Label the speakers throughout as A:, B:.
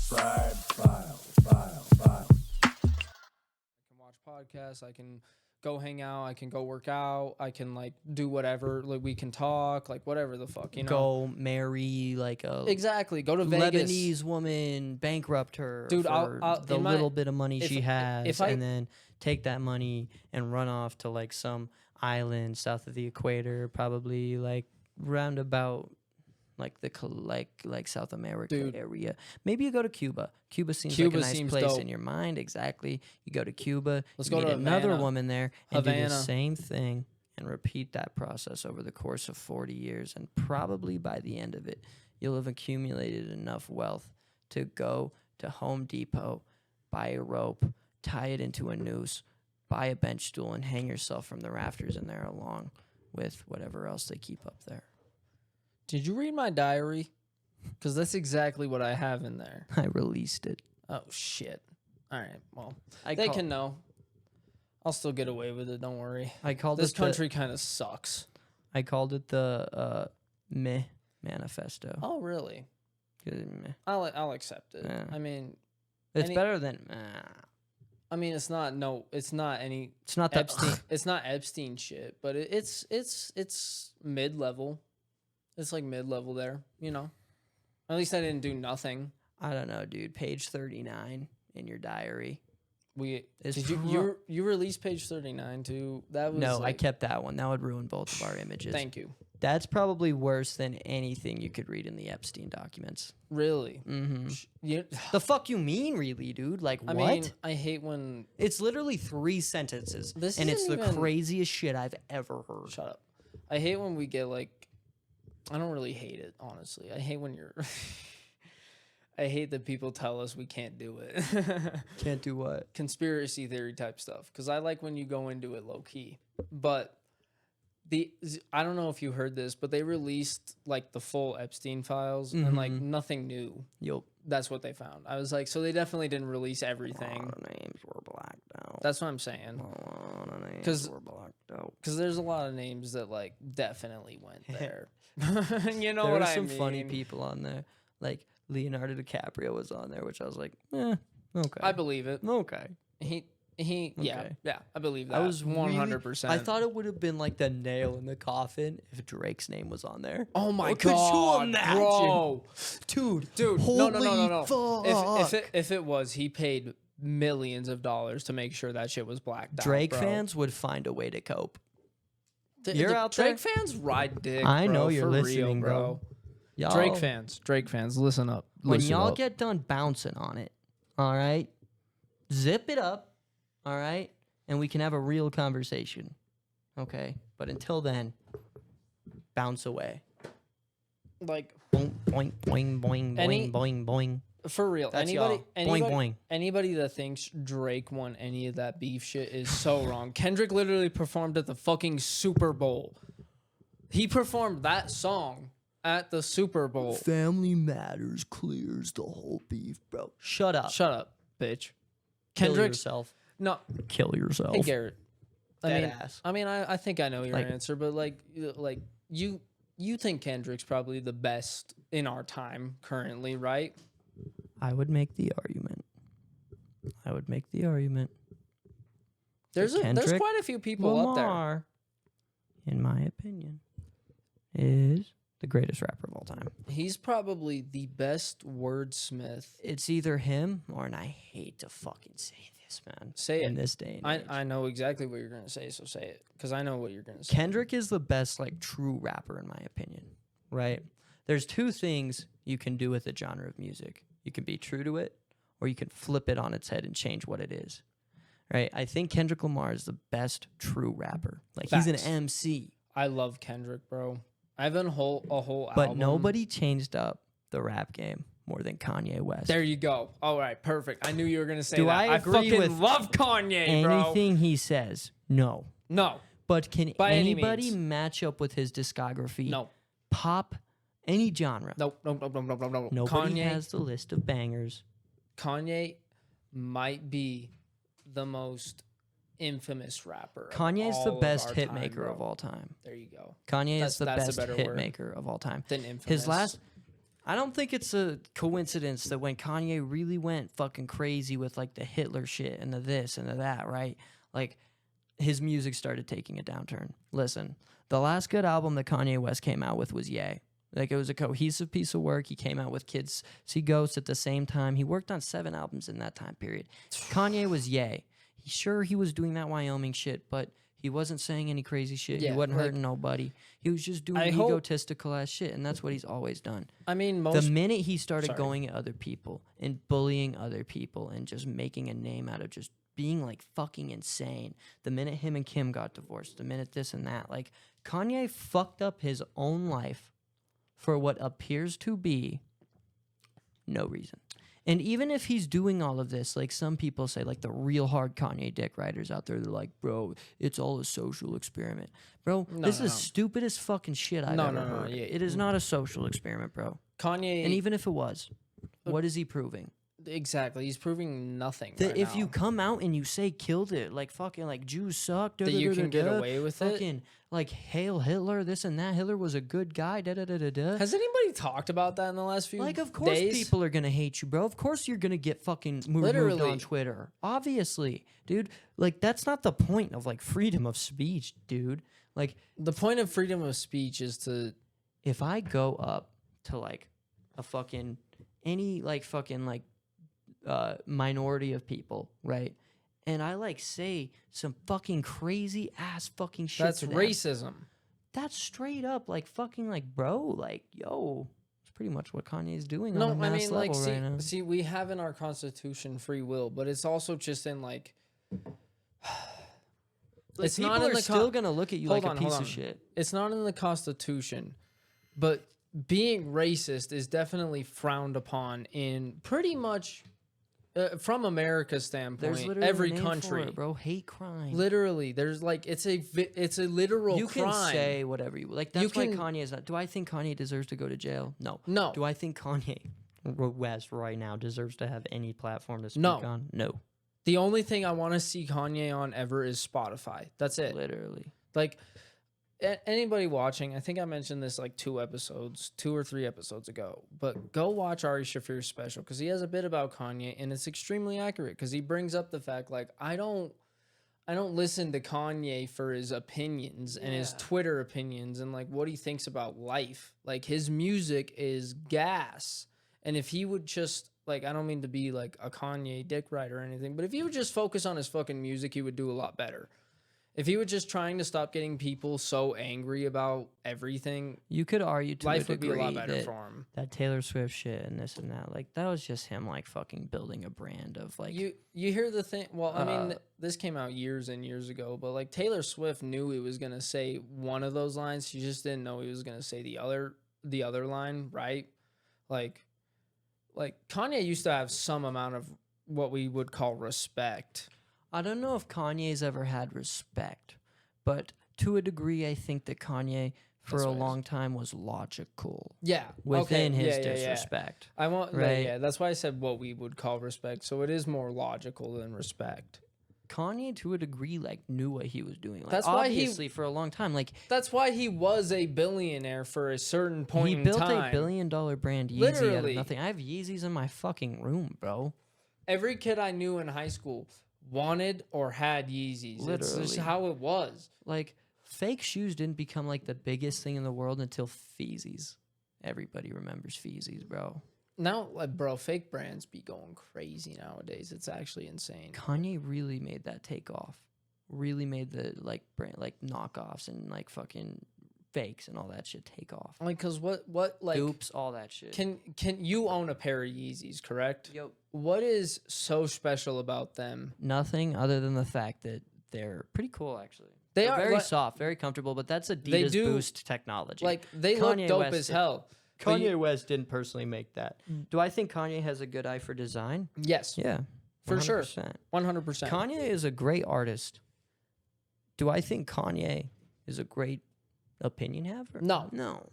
A: FRiED. I can watch podcasts. I can go hang out. I can go work out. I can like do whatever. Like we can talk. Like whatever the fuck, you know.
B: Go marry like a
A: Exactly. Go to Vegas.
B: Lebanese woman, bankrupt her
A: Dude,
B: for
A: I'll
B: the little bit of money she has,
A: I-
B: and then take that money and run off to like some island south of the equator, probably like roundabout like the like South America
A: Dude.
B: area. Maybe you go to Cuba. Cuba seems like a nice place
A: dope.
B: in your mind. Exactly. You go to Cuba.
A: Let's
B: you
A: go
B: meet
A: to
B: another
A: Havana.
B: woman there and do the
A: Havana.
B: same thing and repeat that process over the course of 40 years. And probably by the end of it, you'll have accumulated enough wealth to go to Home Depot, buy a rope, tie it into a noose, buy a bench stool, and hang yourself from the rafters in there along with whatever else they keep up there.
A: Did you read my diary? Because that's exactly what I have in there.
B: I released it.
A: Oh, shit. All right. Well, they can know. I'll still get away with it. Don't worry.
B: I called
A: this
B: it
A: country kind of sucks.
B: I called it the Meh Manifesto.
A: Oh, really?
B: Meh.
A: I'll accept it.
B: Yeah.
A: I mean,
B: It's better than.
A: I mean, it's not any.
B: It's not that.
A: Epstein. It's not Epstein shit, but it's mid level. It's like mid level there, you know. At least I didn't do nothing.
B: I don't know, dude. Page 39 in your diary.
A: Did you released page 39 too? That was
B: no, I kept that one. That would ruin both of our images.
A: Thank you.
B: That's probably worse than anything you could read in the Epstein documents.
A: Really?
B: Mm-hmm. The fuck you mean, really, dude? Like,
A: I
B: what?
A: mean, I hate when
B: it's literally 3 sentences, and it's the craziest shit I've ever heard.
A: Shut up. I hate when we get like. I don't really hate it, honestly. I hate when you're. I hate that people tell us we can't do it.
B: Can't do what?
A: Conspiracy theory type stuff. Because I like when you go into it low key. But I don't know if you heard this, but they released like the full Epstein files and like nothing new.
B: Yup.
A: That's what they found. I was like, so they definitely didn't release everything.
B: A lot of names were blacked out.
A: That's what I'm saying.
B: A lot of names were blacked out.
A: Because there's a lot of names that like definitely went there. You know
B: there
A: what
B: were
A: I mean?
B: some funny people on there. Like Leonardo DiCaprio was on there, which I was like, okay.
A: I believe it.
B: Okay.
A: Yeah, I believe that.
B: I was
A: 100%.
B: I thought it would have been like the nail in the coffin if Drake's name was on there.
A: Oh my god,
B: could you imagine?
A: bro,
B: dude,
A: no.
B: fuck.
A: If it was, he paid millions of dollars to make sure that shit was blacked out.
B: Drake
A: bro.
B: fans would find a way to cope.
A: You're
B: out
A: Drake
B: there?
A: fans ride dick.
B: I
A: bro,
B: know you're
A: for
B: listening,
A: real,
B: bro. Y'all,
A: Drake fans, listen up.
B: When y'all get done bouncing on it, all right, zip it up. All right? And we can have a real conversation. Okay? But until then, bounce away.
A: Like,
B: boing, boing, boing, boing, boing, boing, boing.
A: For real.
B: That's
A: boing,
B: boing.
A: Anybody that thinks Drake won any of that beef shit is so wrong. Kendrick literally performed at the fucking Super Bowl. He performed that song at the Super Bowl.
B: Family Matters clears the whole beef, bro. Shut up.
A: Shut up, bitch.
B: Kill yourself.
A: No.
B: Kill yourself.
A: Hey, Garrett.
B: Deadass.
A: I think I know your answer, but like you think Kendrick's probably the best in our time currently, right?
B: I would make the argument.
A: There's quite a few people up there.
B: In my opinion, is the greatest rapper of all time.
A: He's probably the best wordsmith.
B: It's either him or, and I hate to fucking say this, man.
A: Say
B: in
A: it.
B: This day and age.
A: I know exactly what you're gonna say, so say it, because I know what you're gonna say.
B: Kendrick is the best, like, true rapper in my opinion. Right? There's 2 things you can do with a genre of music. You can be true to it, or you can flip it on its head and change what it is. Right? I think Kendrick Lamar is the best true rapper. Like,
A: Facts.
B: he's an MC.
A: I love Kendrick, bro. I've been a whole album.
B: But nobody changed up the rap game more than Kanye West.
A: There you go. All right, perfect. I knew you were gonna say
B: Do
A: that.
B: I agree
A: fucking
B: with
A: love Kanye, bro.
B: anything he says? No.
A: No.
B: But can
A: By any
B: anybody
A: means.
B: match up with his discography?
A: No.
B: Pop, any genre.
A: No.
B: Nobody has the list of bangers.
A: Kanye might be the most infamous rapper.
B: Kanye's the best hit
A: time,
B: maker
A: bro.
B: of all time.
A: There you go.
B: Kanye is the
A: That's a
B: best
A: better
B: hit
A: word
B: maker of all time.
A: Than infamous.
B: His last, I don't think it's a coincidence that when Kanye really went fucking crazy with like the Hitler shit and the this and the that, right? Like his music started taking a downturn. Listen, the last good album that Kanye West came out with was Ye. Like it was a cohesive piece of work. He came out with Kids See Ghosts at the same time. He worked on 7 albums in that time period. Kanye was Ye. He was doing that Wyoming shit, but he wasn't saying any crazy shit.
A: Yeah,
B: he wasn't
A: like,
B: hurting nobody. He was just doing egotistical ass shit, and that's what he's always done.
A: I mean,
B: The minute he started going at other people and bullying other people and just making a name out of just being like fucking insane, the minute him and Kim got divorced, the minute this and that, like Kanye fucked up his own life for what appears to be no reason. And even if he's doing all of this, like some people say, like the real hard Kanye dick writers out there, they're like, bro, it's all a social experiment. Bro, this is the stupidest fucking shit I've ever heard.
A: Yeah.
B: It is not a social experiment, bro.
A: Kanye...
B: And even if it was, what is he proving?
A: Exactly. He's proving nothing
B: That
A: right
B: if
A: now.
B: you come out and you say killed it, like fucking like Jews suck,
A: That you can get away with it?
B: Fucking like hail Hitler, this and that. Hitler was a good guy, da-da-da-da-da.
A: Has anybody talked about that in the last few days?
B: Like, of course people are going to hate you, bro. Of course you're going to get fucking removed on Twitter. Obviously. Dude, like, that's not the point of, like, freedom of speech, dude. Like...
A: The point of freedom of speech is to...
B: If I go up to, like, a fucking... Any, like, fucking, like, minority of people, right? And I, like, say some fucking crazy-ass fucking shit
A: That's
B: to them.
A: racism.
B: That's straight up, like, fucking, like, bro, like, yo... Pretty much what Kanye's doing
A: No,
B: on a mass
A: I mean, like,
B: level right now.
A: See, we have in our Constitution free will, but it's also just in, like...
B: It's people not in the still going to look at you like a piece of shit.
A: It's not in the Constitution, but being racist is definitely frowned upon in pretty much... from America's standpoint, every country,
B: for it, bro, hate crime.
A: Literally, there's like it's a literal
B: you
A: crime.
B: You can say whatever you like. That's why Kanye is not. Do I think Kanye deserves to go to jail? No.
A: No.
B: Do I think Kanye West right now deserves to have any platform to speak on? No.
A: The only thing I want to see Kanye on ever is Spotify. That's it.
B: Literally.
A: Like anybody watching, I think I mentioned this like 2 or 3 episodes ago, but go watch Ari Shaffir's special because he has a bit about Kanye and it's extremely accurate because he brings up the fact like I don't listen to Kanye for his opinions and his Twitter opinions and like what he thinks about life. Like his music is gas. And if he would just like, I don't mean to be like a Kanye dick writer or anything, but if he would just focus on his fucking music, he would do a lot better. If he was just trying to stop getting people so angry about everything,
B: you could argue to
A: life
B: a
A: would be a lot
B: degree
A: better for him.
B: That Taylor Swift shit and this and that, like that was just him like fucking building a brand of like
A: you hear the thing. Well, I mean, this came out years and years ago, but like Taylor Swift knew he was gonna say one of those lines. She just didn't know he was gonna say the other line, right? Like Kanye used to have some amount of what we would call respect.
B: I don't know if Kanye's ever had respect, but to a degree, I think that Kanye for a long time was logical.
A: Yeah.
B: Within his disrespect.
A: I want right. Yeah, that's why I said what we would call respect. So it is more logical than respect.
B: Kanye, to a degree, like knew what he was doing. Like,
A: that's
B: obviously for a long time. Like
A: that's why he was a billionaire for a certain point in time.
B: He built a $1 billion brand Yeezy out of nothing. I have Yeezys in my fucking room, bro.
A: Every kid I knew in high school wanted or had Yeezys.
B: Literally.
A: It's just how it was.
B: Like, fake shoes didn't become, like, the biggest thing in the world until Feezies. Everybody remembers Feezies, bro.
A: Now, like, bro, fake brands be going crazy nowadays. It's actually insane.
B: Kanye really made that take off. Really made the, like, brand, like, knockoffs and, like, fucking fakes and all that shit take off.
A: Like, because what, like...
B: Dupes, all that shit.
A: Can you own a pair of Yeezys, correct?
B: Yep.
A: What is so special about them?
B: Nothing other than the fact that they're pretty cool, actually.
A: They're
B: very soft, very comfortable, but that's Adidas Boost technology.
A: Like, they look dope as hell.
B: Kanye West didn't personally make that. Do I think Kanye has a good eye for design?
A: Yes.
B: Yeah. 100%.
A: For sure. 100%.
B: Kanye is a great artist. Do I think Kanye is a great opinion haver?
A: No.
B: No.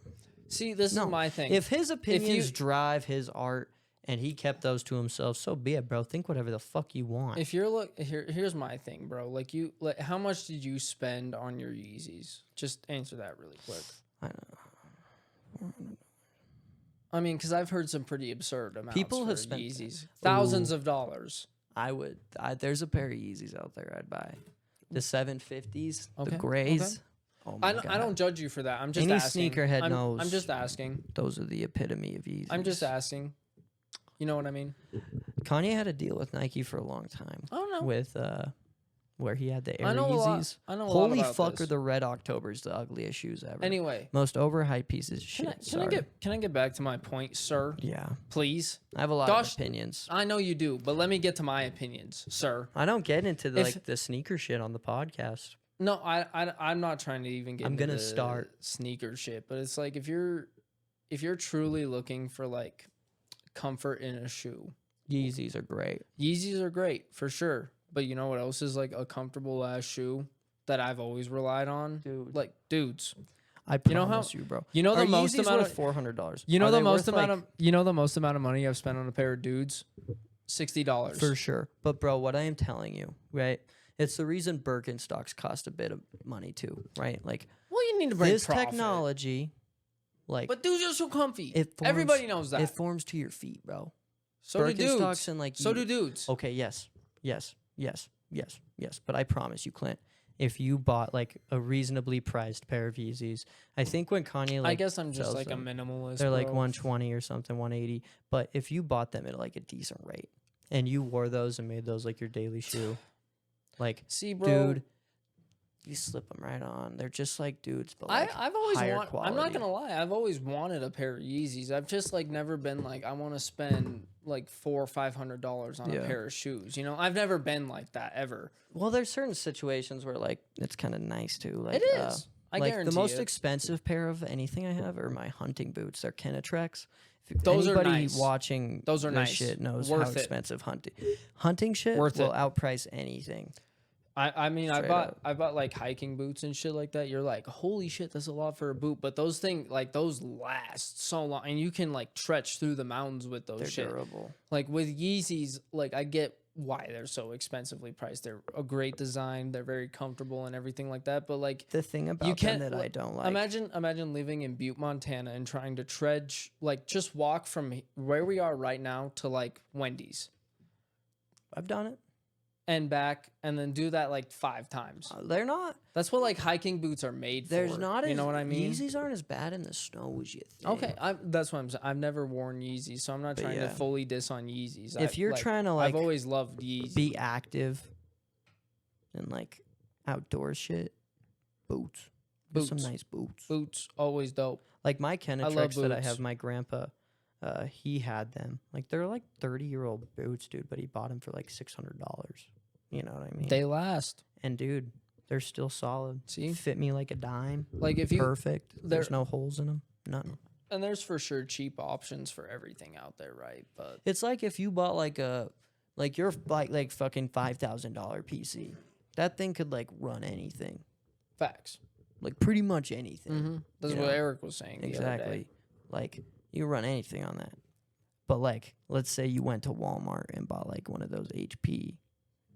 A: See, this is my thing.
B: If his opinions drive his art and he kept those to himself, so be it, bro. Think whatever the fuck you want.
A: If you're here's my thing, bro. Like how much did you spend on your Yeezys? Just answer that really quick.
B: I don't know.
A: I mean, because I've heard some pretty absurd amounts
B: People
A: for
B: have spent
A: Yeezys. Thousands
B: Ooh.
A: of dollars.
B: There's a pair of Yeezys out there I'd buy. The 750s,
A: Okay,
B: the
A: okay.
B: grays. Oh my God.
A: I don't judge you for that. I'm just
B: Any
A: asking.
B: sneakerhead knows.
A: I'm just asking.
B: Those are the epitome of Yeezys.
A: I'm just asking. You know what I mean?
B: Kanye had a deal with Nike for a long time.
A: Oh no.
B: With where he had the Air
A: I know a lot.
B: Yeezys.
A: I know a lot
B: Holy
A: about
B: fuck,
A: this.
B: are the Red Octobers the ugliest shoes ever?
A: Anyway,
B: Most overhyped pieces of shit.
A: can I get back to my point, sir?
B: Yeah.
A: Please.
B: I have a lot of opinions.
A: I know you do, but let me get to my opinions, sir.
B: I don't get into the sneaker shit on the podcast.
A: No, I'm not trying to even get.
B: I'm
A: into
B: gonna
A: the
B: start
A: sneaker shit, but it's like if you're truly looking for like comfort in a shoe,
B: Yeezys are great.
A: Yeezys are great for sure. But you know what else is like a comfortable ass shoe that I've always relied on?
B: Dude.
A: Like dudes.
B: I
A: You know
B: promise
A: how-
B: you, bro.
A: You know the
B: Are
A: most
B: Yeezys
A: amount
B: worth
A: of
B: $400.
A: you know
B: Are
A: the
B: they
A: most
B: worth,
A: amount
B: like,
A: of you know the most amount of money I've spent on a pair of dudes? $60.
B: for sure. But bro, what I am telling you, right? It's the reason Birkenstocks cost a bit of money too, right? Like
A: Well, you need to bring
B: this
A: profit.
B: technology, like
A: But dudes are so comfy.
B: it forms,
A: Everybody knows that.
B: it forms to your feet, bro.
A: So do dudes.
B: Birkenstocks and like
A: So do dudes.
B: Okay, yes. But I promise you, Clint, if you bought like a reasonably priced pair of Yeezys, I think when Kanye like
A: I guess I'm just
B: sells
A: like
B: them,
A: a minimalist.
B: they're like
A: bro.
B: 120 or something, 180. But if you bought them at like a decent rate and you wore those and made those like your daily shoe, like
A: See, bro.
B: dude, you slip them right on. They're just like dudes, but like
A: I've always
B: higher
A: wanted.
B: quality.
A: I'm not gonna lie. I've always wanted a pair of Yeezys. I've just like never been like I want to spend like $400 or $500 on
B: Yeah.
A: a pair of shoes. You know, I've never been like that ever.
B: Well, there's certain situations where like it's kind of nice too. Like
A: It is. I
B: like
A: guarantee
B: the most
A: it.
B: expensive pair of anything I have are my hunting boots. They're Kenetrex. If
A: Those are
B: anybody
A: nice.
B: watching
A: Those are
B: this
A: nice.
B: shit knows
A: Worth
B: how
A: it.
B: expensive hunting shit
A: Worth
B: will
A: it.
B: outprice anything.
A: I mean,
B: Straight
A: I bought like hiking boots and shit like that. You're like, holy shit, that's a lot for a boot. But those things, like those last so long, and you can like trudge through the mountains with those
B: They're
A: shit.
B: durable.
A: Like with Yeezys, like I get why they're so expensively priced. They're a great design. They're very comfortable and everything like that. But like
B: The thing about
A: you
B: them
A: can't
B: that I
A: like,
B: don't like.
A: Imagine living in Butte, Montana, and trying to trudge like just walk from where we are right now to like Wendy's
B: I've done it.
A: and back, and then do that like 5 times.
B: They're not.
A: That's what like hiking boots are made
B: There's
A: for.
B: not.
A: You know what I mean?
B: Yeezys aren't as bad in the snow as you think.
A: Okay, that's what I'm saying. I've never worn Yeezys, so I'm not
B: But
A: trying to
B: yeah.
A: fully diss on Yeezys.
B: If you're trying to like
A: I've always loved Yeezys.
B: be active and like outdoor shit, boots. Get some
A: Boots.
B: nice boots.
A: Boots always dope.
B: Like my
A: love
B: Kenetrex that I
A: boots.
B: have, my grandpa, he had them. Like they're like 30-year-old boots, dude, but he bought them for like $600. You know what I mean?
A: They last.
B: And dude, they're still solid.
A: See?
B: Fit me like a dime.
A: Like if you
B: Perfect. There's
A: they're-
B: no holes in them. None.
A: and there's for sure cheap options for everything out there, right? But
B: It's like if you bought like your like fucking $5,000 PC. That thing could like run anything.
A: facts.
B: Like pretty much anything.
A: Mm-hmm. That's
B: You
A: what
B: know?
A: Eric was saying. the other day.
B: Exactly. Like you run anything on that. But like, let's say you went to Walmart and bought like one of those HP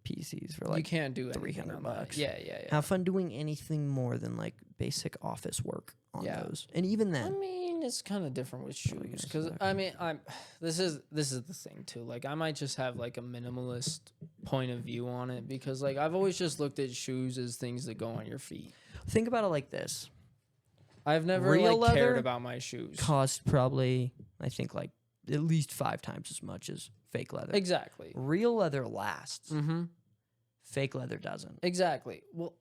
B: PCs for
A: You
B: like
A: can't do anything
B: $300
A: on that.
B: bucks.
A: Yeah, yeah, yeah.
B: have fun doing anything more than like basic office work on
A: Yeah.
B: those. And even
A: I
B: then,
A: mean, it's kind of different with
B: Well,
A: shoes
B: yes,
A: because
B: exactly.
A: I mean, this is the thing too. Like, I might just have like a minimalist point of view on it because like I've always just looked at shoes as things that go on your feet.
B: think about it like this.
A: I've never
B: Real
A: like cared
B: leather
A: about my shoes.
B: Cost probably, I think, like at least 5 times as much as fake leather.
A: Exactly.
B: Real leather lasts.
A: Mm-hmm.
B: Fake leather doesn't.
A: Exactly. Well,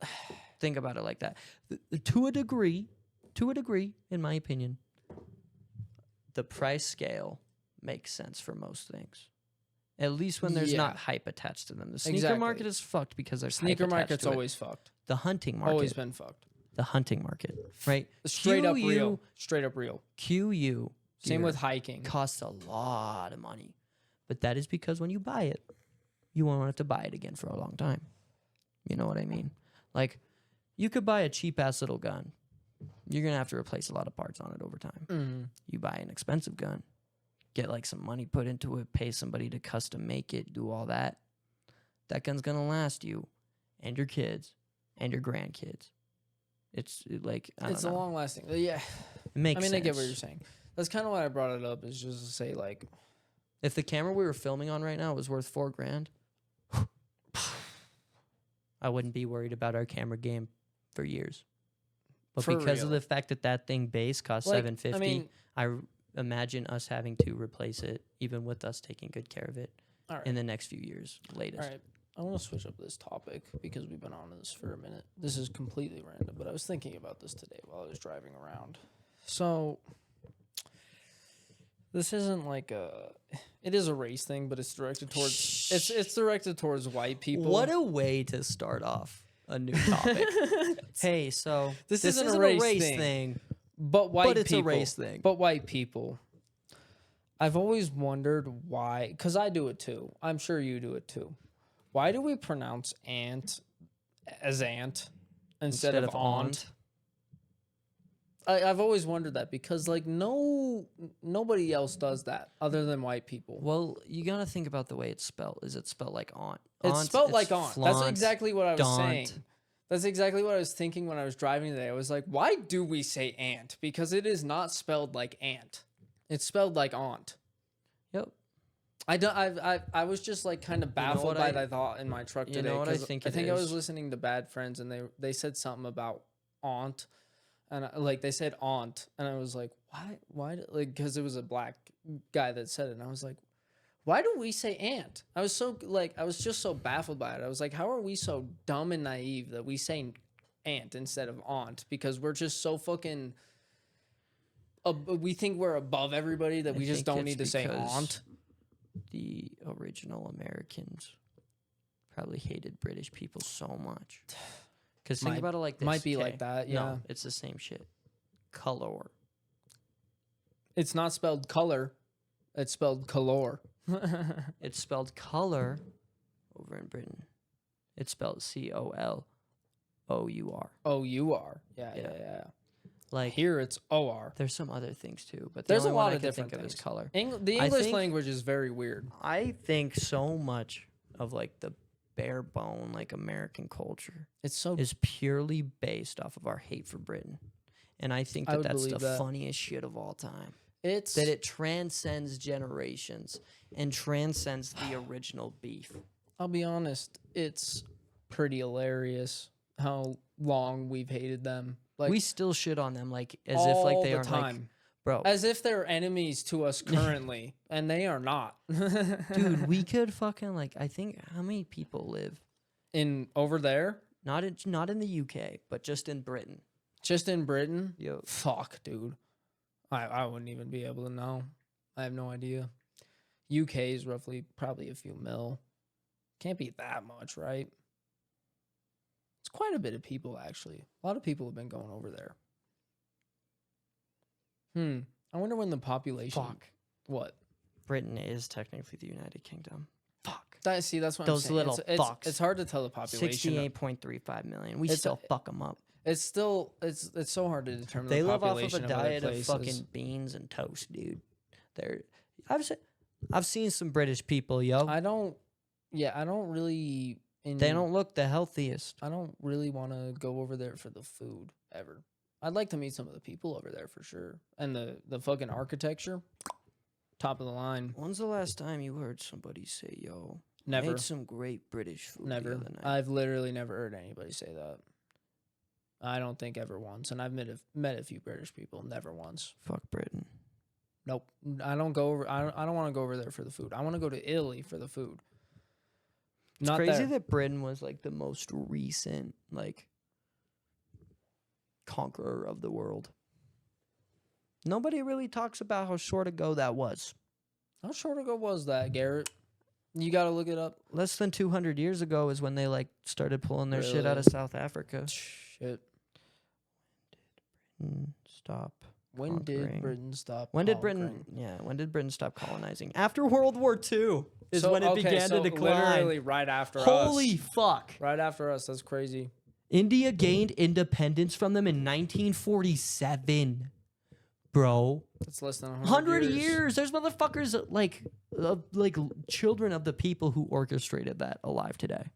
B: Think about it like that. To a degree, in my opinion, the price scale makes sense for most things. At least when there's
A: Yeah.
B: not hype attached to them. The sneaker
A: Exactly.
B: market is fucked because there's
A: sneaker
B: hype attached
A: market's
B: to it.
A: always fucked.
B: The hunting market.
A: Always been fucked.
B: The hunting market, right?
A: Straight up
B: QU
A: real. Straight up real.
B: QU
A: Same
B: gear
A: with hiking.
B: costs a lot of money. But that is because when you buy it, you won't have to buy it again for a long time. You know what I mean? Like, you could buy a cheap-ass little gun. You're going to have to replace a lot of parts on it over time.
A: Mm-hmm.
B: You buy an expensive gun, get like some money put into it, pay somebody to custom make it, do all that. That gun's going to last you and your kids and your grandkids. It's like, I
A: It's
B: don't
A: a
B: know.
A: long lasting. Yeah.
B: It makes
A: I mean,
B: sense.
A: I get what you're saying. That's kind of why I brought it up. Is just to say like,
B: If the camera we were filming on right now was worth $4,000, I wouldn't be worried about our camera game for years. But
A: For
B: because of
A: real.
B: the fact that that thing base costs
A: Like,
B: $750,
A: I mean,
B: imagine us having to replace it, even with us taking good care of it
A: all right,
B: in the next few years, latest.
A: all right. I want to switch up this topic because we've been on this for a minute. This is completely random, but I was thinking about this today while I was driving around. So this isn't like it is a race thing, but it's directed towards it's directed towards white people.
B: What a way to start off a new topic. Hey, so
A: This
B: this
A: isn't
B: isn't
A: a
B: a
A: race
B: race
A: thing.
B: thing,
A: but white
B: but it's
A: people,
B: a race thing.
A: But white people. I've always wondered why, because I do it too. I'm sure you do it too. Why do we pronounce ant as ant instead of aunt? I've always wondered that because like nobody else does that other than white people.
B: Well, you gotta think about the way it's spelled. Is it spelled like aunt?
A: It's spelled like aunt. That's
B: flaunt,
A: exactly what I was saying.
B: daunt.
A: That's exactly what I was thinking when I was driving today. I was like, why do we say ant? Because it is not spelled like ant. It's spelled like aunt.
B: Yep.
A: I was just like kind of baffled
B: what
A: by
B: I-
A: that thought in my truck
B: you
A: today.
B: know what I
A: 'Cause
B: think
A: I
B: it
A: think I was
B: is?
A: listening to Bad Friends and they said something about aunt, and like they said aunt, and I was like, like because it was a black guy that said it, and I was like, why do we say aunt? I was just so baffled by it. I was like, how are we so dumb and naive that we say aunt instead of aunt? Because we're just so fucking. We think we're above everybody that we just
B: think
A: don't
B: it's
A: need to say
B: because
A: aunt.
B: The original Americans probably hated British people so much. Because think
A: Might-
B: about it like this.
A: might be like
B: okay?
A: that, yeah.
B: No, it's the same shit. Color.
A: It's not spelled color. It's spelled color.
B: It's spelled color over in Britain. It's spelled COLOUR.
A: Oh, you are. Yeah.
B: Like
A: Here it's OR.
B: there's some other things too, but
A: There's a
B: only one
A: lot
B: I
A: of
B: can
A: different
B: think of is
A: things.
B: color.
A: The
B: I
A: English
B: think-
A: language is very weird.
B: I think so much of like the bare bone like American culture
A: It's so
B: is purely based off of our hate for Britain. And I think
A: I
B: that
A: would
B: that's the
A: believe that.
B: funniest shit of all time.
A: it's
B: That it transcends generations and transcends the original beef.
A: I'll be honest, it's pretty hilarious how long we've hated them. Like
B: We still shit on them like as if like they
A: all
B: are
A: the
B: like,
A: time.
B: bro.
A: As if they're enemies to us currently, and they are not.
B: Dude, we could fucking like I think how many people live
A: in over there,
B: not in the UK, but just in Britain.
A: just in Britain.
B: Yo,
A: Fuck, dude. I wouldn't even be able to know. I have no idea. UK is roughly probably a few mil. Can't be that much, right? It's quite a bit of people, actually. A lot of people have been going over there. I wonder when the population.
B: fuck.
A: What?
B: Britain is technically the United Kingdom. Fuck.
A: That's what
B: Those
A: I'm saying.
B: little
A: it's,
B: fucks.
A: It's hard to tell the population.
B: 68.35 million. We
A: It's-
B: still fuck them up.
A: It's still it's so hard to determine.
B: They
A: the
B: live off of
A: population
B: a
A: other
B: diet of
A: places.
B: fucking beans and toast, dude. I've seen some British people, yo.
A: I don't really.
B: They don't look the healthiest.
A: I don't really want to go over there for the food ever. I'd like to meet some of the people over there for sure, and the fucking architecture, top of the line.
B: When's the last time you heard somebody say, "Yo,
A: Never,
B: made some great British food"? The
A: never.
B: other night?
A: I've literally never heard anybody say that. I don't think ever once, and I've met a few British people. Never once.
B: Fuck Britain.
A: Nope. I don't go over. I don't want to go over there for the food. I want to go to Italy for the food.
B: It's
A: Not
B: crazy
A: there.
B: that Britain was like the most recent like conqueror of the world. Nobody really talks about how short ago that was.
A: How short ago was that, Garrett? You got to look it up.
B: Less than 200 years ago is when they like started pulling their shit out
A: Really?
B: of South Africa.
A: Shit.
B: Stop.
A: When did
B: Conquering.
A: Britain stop?
B: When did Britain?
A: conquering?
B: Yeah, when did Britain stop colonizing? After World War II is
A: So-
B: when it
A: okay,
B: began
A: so
B: to decline.
A: Literally right after
B: Holy
A: us.
B: fuck!
A: Right after us. That's crazy.
B: India gained independence from them in 1947, bro.
A: That's less than
B: 100 years. There's motherfuckers like children of the people who orchestrated that alive today.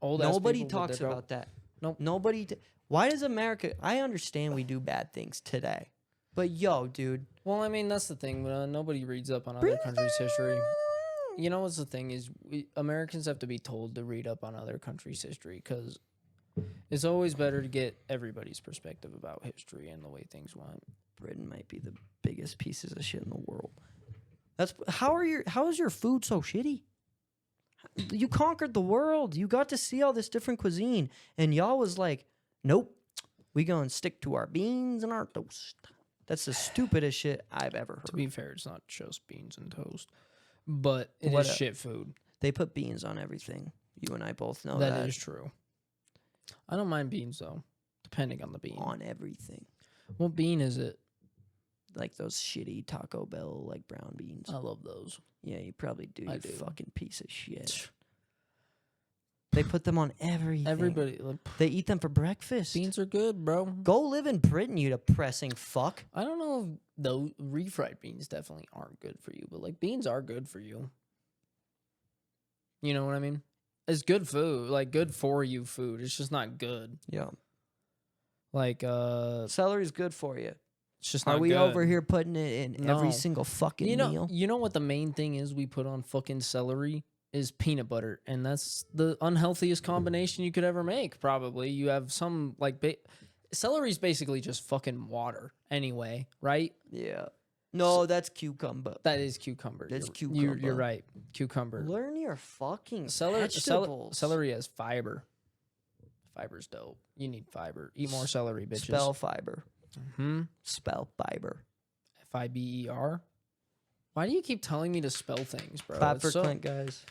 A: Old ass
B: Nobody
A: people, but
B: talks
A: they're
B: about that.
A: Nope.
B: Why does America? I understand we do bad things today, but yo, dude.
A: Well, I mean, that's the thing. Nobody reads up on other countries' history. You know what's the thing is Americans have to be told to read up on other countries' history because it's always better to get everybody's perspective about history and the way things went.
B: Britain might be the biggest pieces of shit in the world. How is your food so shitty? You conquered the world. You got to see all this different cuisine, and y'all was like, nope, we gonna stick to our beans and our toast. That's the stupidest shit I've ever heard.
A: To be fair, it's not just beans and toast, but it is shit food.
B: They put beans on everything. You and I both know that.
A: That is true. I don't mind beans though, depending on the bean.
B: On everything.
A: What bean is it?
B: Like those shitty Taco Bell like brown beans.
A: I love those.
B: Yeah, you probably do.
A: I
B: You
A: do.
B: fucking piece of shit. They put them on everything.
A: Everybody.
B: They eat them for breakfast.
A: Beans are good, bro.
B: Go live in Britain, you depressing fuck.
A: I don't know if the refried beans definitely aren't good for you, but like beans are good for you. You know what I mean? It's good food, like good for you food. It's just not good.
B: Yeah.
A: Like
B: Celery's good for you.
A: it's just not
B: Are we
A: good.
B: over here putting it in every
A: No.
B: single fucking
A: You know,
B: meal?
A: you know what the main thing is we put on fucking celery is peanut butter, and that's the unhealthiest combination you could ever make. Probably you have some like celery's basically just fucking water anyway, right?
B: Yeah. No, that's cucumber.
A: That is cucumber.
B: That's
A: You're
B: cucumber.
A: right. Cucumber.
B: Learn your fucking
A: Celery
B: vegetables.
A: has fiber. Fiber's dope. You need fiber. Eat more celery, bitches.
B: Spell fiber.
A: Hmm.
B: Spell fiber.
A: Fiber. Why do you keep telling me to spell things, bro?
B: Clap
A: It's
B: for
A: so-
B: Clint, guys.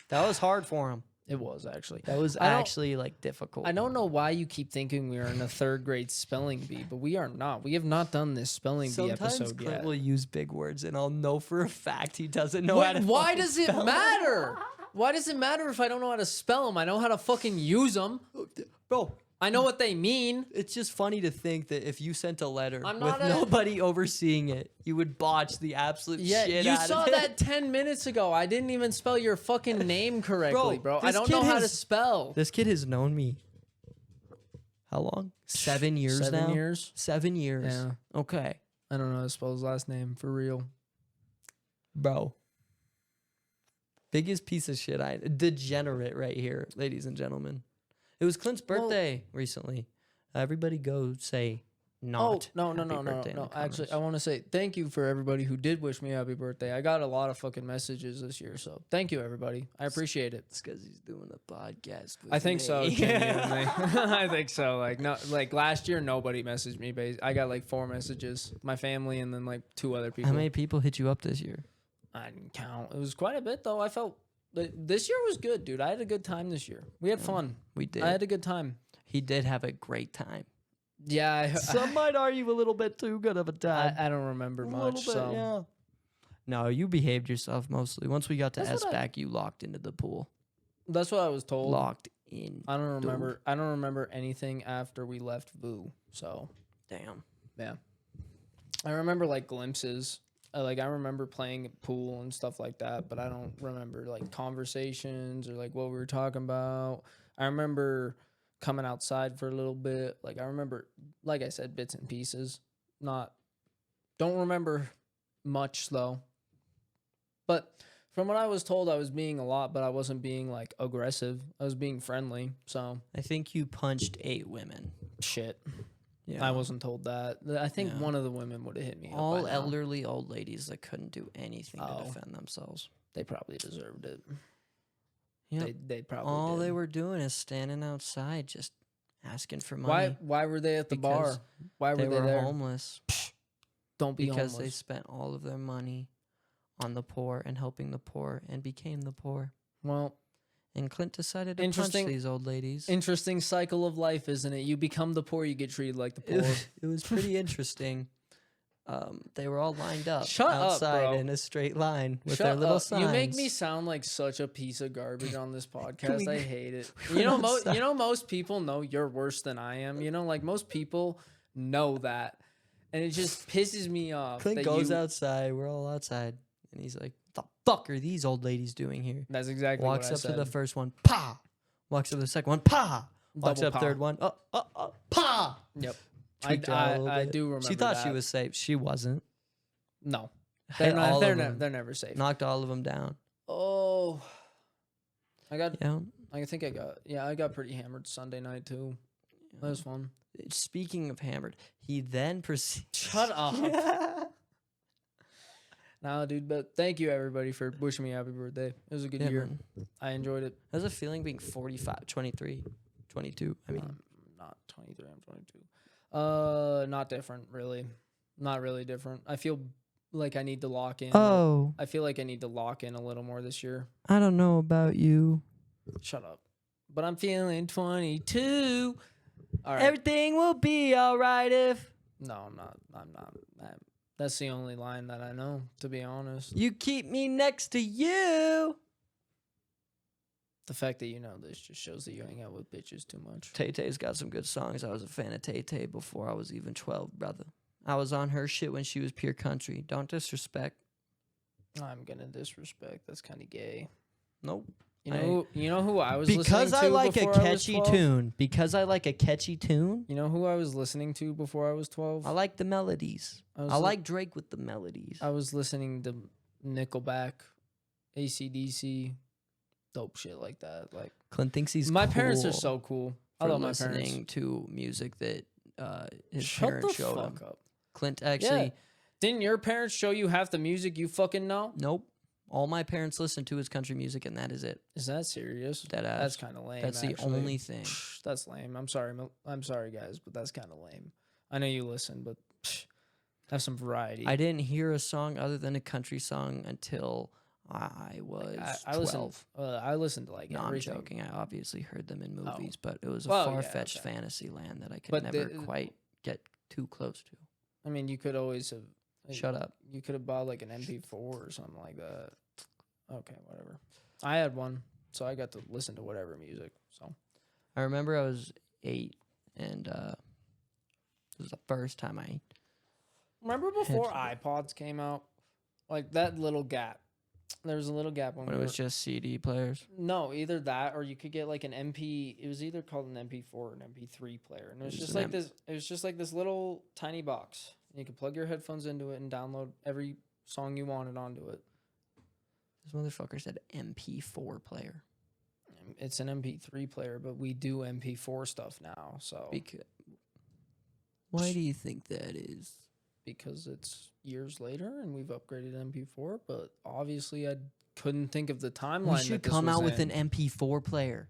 B: That was hard for him.
A: It was actually.
B: That was
A: I don't-
B: actually like difficult.
A: I don't know why you keep thinking we are in a third grade spelling bee, but we are not. We have not done this spelling bee
B: Sometimes
A: episode
B: Clint
A: yet.
B: will use big words, and I'll know for a fact he doesn't know how to.
A: Why
B: fucking
A: does it
B: spell
A: matter? Why does it matter if I don't know how to spell them? I know how to fucking use them.
B: Bro,
A: I know what they mean.
B: it's just funny to think that if you sent a letter
A: I'm
B: with
A: not a-
B: nobody overseeing it, you would botch the absolute
A: Yeah,
B: shit
A: you
B: out
A: saw
B: of it.
A: that 10 minutes ago. I didn't even spell your fucking name correctly, bro. I
B: this
A: don't
B: kid
A: know how to
B: has-
A: spell.
B: This kid has known me. How long? 7 years
A: 7
B: now?
A: years?
B: 7 years.
A: Yeah.
B: Okay.
A: I don't know how to spell his last name for real.
B: Bro. Biggest piece of shit degenerate right here, ladies and gentlemen. It was Clint's birthday recently. Everybody go say not.
A: No.
B: happy birthday in the
A: Actually,
B: comments.
A: I want to say thank you for everybody who did wish me happy birthday. I got a lot of fucking messages this year, so thank you, everybody. I appreciate it.
B: It's because he's doing a podcast with
A: I think
B: me.
A: so. Genuinely. I think so. Like last year, nobody messaged me. I got like 4 messages, my family, and then like 2 other people.
B: How many people hit you up this year?
A: I didn't count. It was quite a bit though. I felt this year was good, dude. I had a good time this year. We had fun.
B: We did.
A: I had a good time.
B: He did have a great time.
A: Yeah,
B: Some might argue a little bit too good of a time.
A: I don't remember
B: a
A: much.
B: little bit,
A: So
B: yeah. No, you behaved yourself mostly. Once we got to
A: That's what I-
B: SBAC, you locked into the pool.
A: that's what I was told.
B: Locked in.
A: I don't remember. I don't remember anything after we left VU. So
B: Damn.
A: yeah, I remember like glimpses. Like I remember playing pool and stuff like that, but I don't remember like conversations or like what we were talking about. I remember coming outside for a little bit. Like I remember, like I said, bits and pieces. Don't remember much though. But from what I was told, I was being a lot, but I wasn't being like aggressive. I was being friendly. So
B: I think you punched 8 women.
A: shit.
B: Yeah.
A: I wasn't told that. I think
B: Yeah.
A: one of the women would have hit me. up by
B: All
A: now.
B: elderly old ladies that couldn't do anything
A: Oh.
B: to defend themselves.
A: They probably deserved it.
B: Yep.
A: They probably
B: All
A: did.
B: they were doing is standing outside just asking for money.
A: Why were they at the
B: Because
A: bar? Why were
B: they
A: they
B: were
A: there?
B: homeless
A: Don't be
B: because they
A: homeless.
B: spent all of their money on the poor and helping the poor and became the poor.
A: Well,
B: And Clint decided to punch
A: Interesting-
B: these old ladies.
A: interesting cycle of life, isn't it? You become the poor, you get treated like the
B: It,
A: poor.
B: it was pretty interesting. They were all lined up
A: Shut up,
B: outside
A: bro.
B: in a straight line with
A: Shut
B: their little
A: up.
B: signs.
A: You make me sound like such a piece of garbage on this podcast.
B: we-
A: I hate it.
B: we went outside.
A: You know, most people know you're worse than I am. You know, like most people know that, and it just pisses me off.
B: Clint
A: that
B: goes
A: you,
B: outside. We're all outside, and he's like, "The fuck are these old ladies doing here?"
A: That's exactly
B: Walks
A: what I
B: up
A: said.
B: to the first one, pa. Walks up to the second one, pa. Walks
A: Double
B: up
A: pa.
B: third one. Pa!
A: Yep.
B: Tweaked her out a little
A: I
B: bit.
A: do remember
B: She thought
A: that.
B: she was safe. She wasn't.
A: No.
B: Hit all of them.
A: They're never safe.
B: Knocked all of them down.
A: Oh.
B: Yeah.
A: I think I got pretty hammered Sunday night too. That was fun.
B: Speaking of hammered, he then proceeded.
A: Shut up. Nah, dude, but thank you everybody for wishing me happy birthday. It was a good year.
B: Man.
A: I enjoyed it.
B: How's it feeling being 45, 23, 22? I mean,
A: I'm not 23, I'm 22. Not different, really. Not really different. I feel like I need to lock in.
B: oh,
A: I feel like I need to lock in a little more this year.
B: I don't know about you.
A: Shut up. But I'm feeling 22. All right.
B: Everything will be all right if
A: No, I'm not. That's the only line that I know, to be honest.
B: you keep me next to you.
A: The fact that you know this just shows that you hang out with bitches too much.
B: Tay-Tay's got some good songs. I was a fan of Tay-Tay before I was even 12, brother. I was on her shit when she was pure country. Don't disrespect.
A: I'm gonna disrespect. That's kind of gay.
B: Nope.
A: You know who I was
B: Because
A: listening
B: I
A: to
B: like a
A: before I was
B: catchy
A: 12?
B: tune. Because I like a catchy tune.
A: You know who I was listening to before I was 12?
B: I like the melodies. I like Drake with the melodies.
A: I was listening to Nickelback, AC/DC, dope shit like that. Like
B: Clint thinks he's
A: my
B: cool
A: parents are so cool. I
B: for
A: love my parents.
B: listening to music that his
A: Shut
B: parents
A: the
B: showed him.
A: fuck up.
B: Clint actually,
A: Didn't your parents show you half the music you fucking know?
B: nope. All my parents listen to is country music, and that is it.
A: Is that serious?
B: Deadass.
A: That's kind of lame.
B: That's the
A: actually.
B: only thing.
A: That's lame. I'm sorry. I'm sorry, guys, but that's kind of lame. I know you listen, but have some variety.
B: I didn't hear a song other than a country song until I was
A: I
B: 12.
A: listened to like
B: No, I'm
A: everything.
B: joking. I obviously heard them in movies, but it was a
A: Well, yeah,
B: far-fetched
A: okay.
B: fantasy land that I could
A: But
B: never quite get too close to.
A: I mean, you could always have.
B: Shut up.
A: You could have bought like an MP4 or something like that. Okay, whatever. I had one, so I got to listen to whatever music. So
B: I remember I was 8, and it was the first time I
A: remember before iPods came out, like that little gap. There was a little gap when
B: it was just CD players.
A: No, either that or you could get like an MP. It was either called an MP4 or an MP3 player, and it was just like this. It was just like this little tiny box. You could plug your headphones into it and download every song you wanted onto it.
B: This motherfucker said MP4 player.
A: It's an MP3 player, but we do MP4 stuff now. So
B: Why do you think that is?
A: because it's years later and we've upgraded MP4, but obviously I couldn't think of the timeline.
B: We should come out with an MP4 player.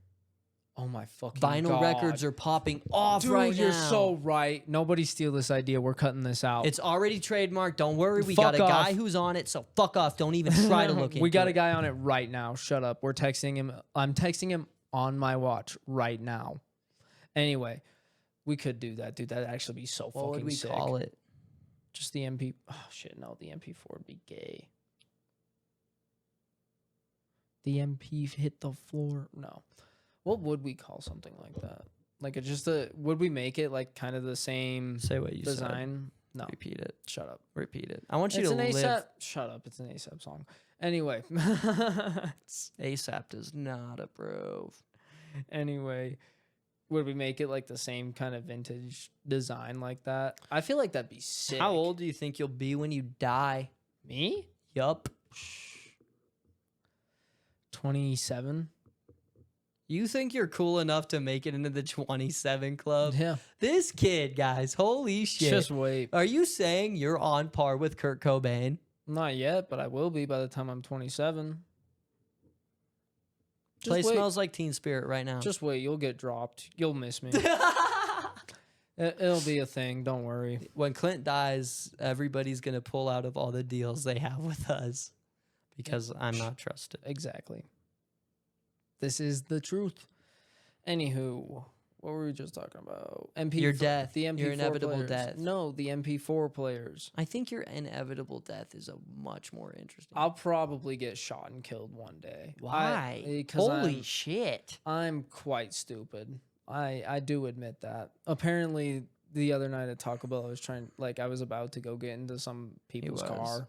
A: Oh my fucking
B: Vinyl
A: God.
B: records are popping off
A: Dude,
B: right now.
A: you're so right. Nobody steal this idea. We're cutting this out.
B: It's already trademarked. Don't worry. We
A: Fuck
B: got a guy
A: off.
B: who's on it, so fuck off. Don't even try to look into it.
A: We got a guy on it right now. Shut up. We're texting him. I'm texting him on my watch right now. Anyway, we could do that, dude. That'd actually be so
B: What
A: fucking
B: would we
A: sick.
B: call it?
A: Just the MP. Oh shit, no. The MP4 would be gay. The MP hit the floor. No. What would we call something like that? Like would we make it like kind of the same
B: Say what you
A: design? No.
B: said. Repeat it.
A: Shut up.
B: Repeat it. I want you
A: It's
B: to
A: an
B: live.
A: ASAP. Shut up. It's an ASAP song. Anyway.
B: ASAP does not approve.
A: Anyway, would we make it like the same kind of vintage design like that? I feel like that'd be sick.
B: How old do you think you'll be when you die?
A: Me?
B: Yup.
A: 27.
B: You think you're cool enough to make it into the 27 club?
A: Yeah.
B: This kid, guys, holy shit.
A: Just wait.
B: Are you saying you're on par with Kurt Cobain?
A: Not yet, but I will be by the time I'm 27. Just
B: Place
A: wait.
B: smells like Teen Spirit right now.
A: Just wait. You'll get dropped. You'll miss me. It'll be a thing. Don't worry.
B: When Clint dies, everybody's going to pull out of all the deals they have with us because I'm not trusted.
A: Exactly. This is the truth. Anywho, what were we just talking about?
B: Your death.
A: The MP4
B: Your inevitable
A: players.
B: death.
A: No, the MP4 players.
B: I think your inevitable death is a much more interesting.
A: I'll probably get shot and killed one day.
B: Why?
A: Because
B: Holy shit.
A: I'm quite stupid. I do admit that. Apparently, the other night at Taco Bell, I was about to go get into some people's car.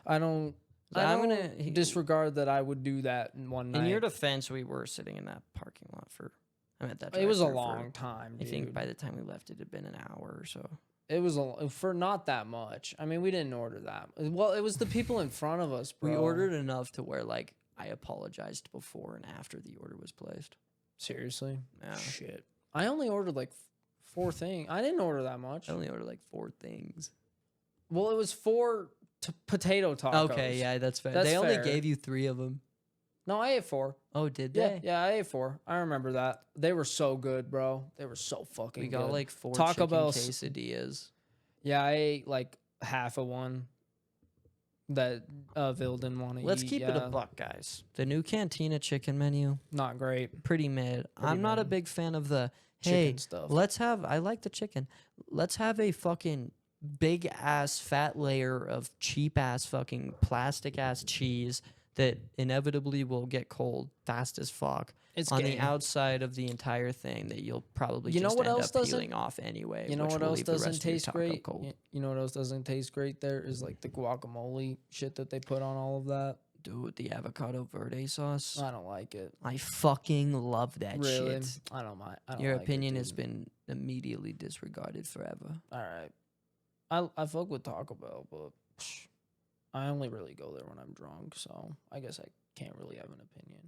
A: I don't disregard that I would do that in one night.
B: In your defense, we were sitting in that parking lot for I'm at that.
A: It was a
B: drive-thru
A: long time,
B: I
A: dude.
B: think by the time we left, it had been an hour or so.
A: It was for not that much. I mean, we didn't order that. Well, it was the people in front of us, bro.
B: We ordered enough to where like I apologized before and after the order was placed.
A: Seriously?
B: Yeah.
A: Shit. I only ordered like 4 things. I didn't order that much.
B: I only ordered like 4 things.
A: Well, it was 4 potato tacos.
B: Okay, yeah, that's fair.
A: That's
B: they only
A: fair.
B: gave you 3 of them.
A: No, I ate 4.
B: Oh, did
A: Yeah,
B: they?
A: yeah, I ate 4. I remember that. They were so good, bro. They were so fucking
B: We
A: good.
B: got like 4
A: Taco
B: chicken
A: Bell
B: quesadillas.
A: Yeah, I ate like half of one that Vil didn't want to eat.
B: Let's keep it a
A: yeah.
B: buck, guys. The new Cantina chicken menu,
A: Not great.
B: pretty mid. I'm not a
A: mid.
B: big fan of the
A: Chicken
B: hey,
A: stuff.
B: I like the chicken. Let's have a fucking big ass fat layer of cheap ass fucking plastic ass cheese that inevitably will get cold fast as fuck
A: It's
B: on
A: gay.
B: the outside of the entire thing that you'll probably
A: You know
B: just
A: what
B: end
A: else
B: up
A: doesn't-
B: peeling off anyway.
A: You know
B: which
A: what
B: will
A: else
B: leave the rest
A: doesn't
B: of your
A: taste
B: taco
A: great?
B: cold.
A: You know what else doesn't taste great there is like the guacamole shit that they put on all of that.
B: Dude, the avocado verde sauce.
A: I don't like it.
B: I fucking love that
A: Really?
B: shit.
A: I don't mind. I don't
B: Your
A: like
B: opinion
A: it,
B: has
A: dude.
B: been immediately disregarded forever.
A: All right. I fuck with Taco Bell, but I only really go there when I'm drunk, so I guess I can't really have an opinion.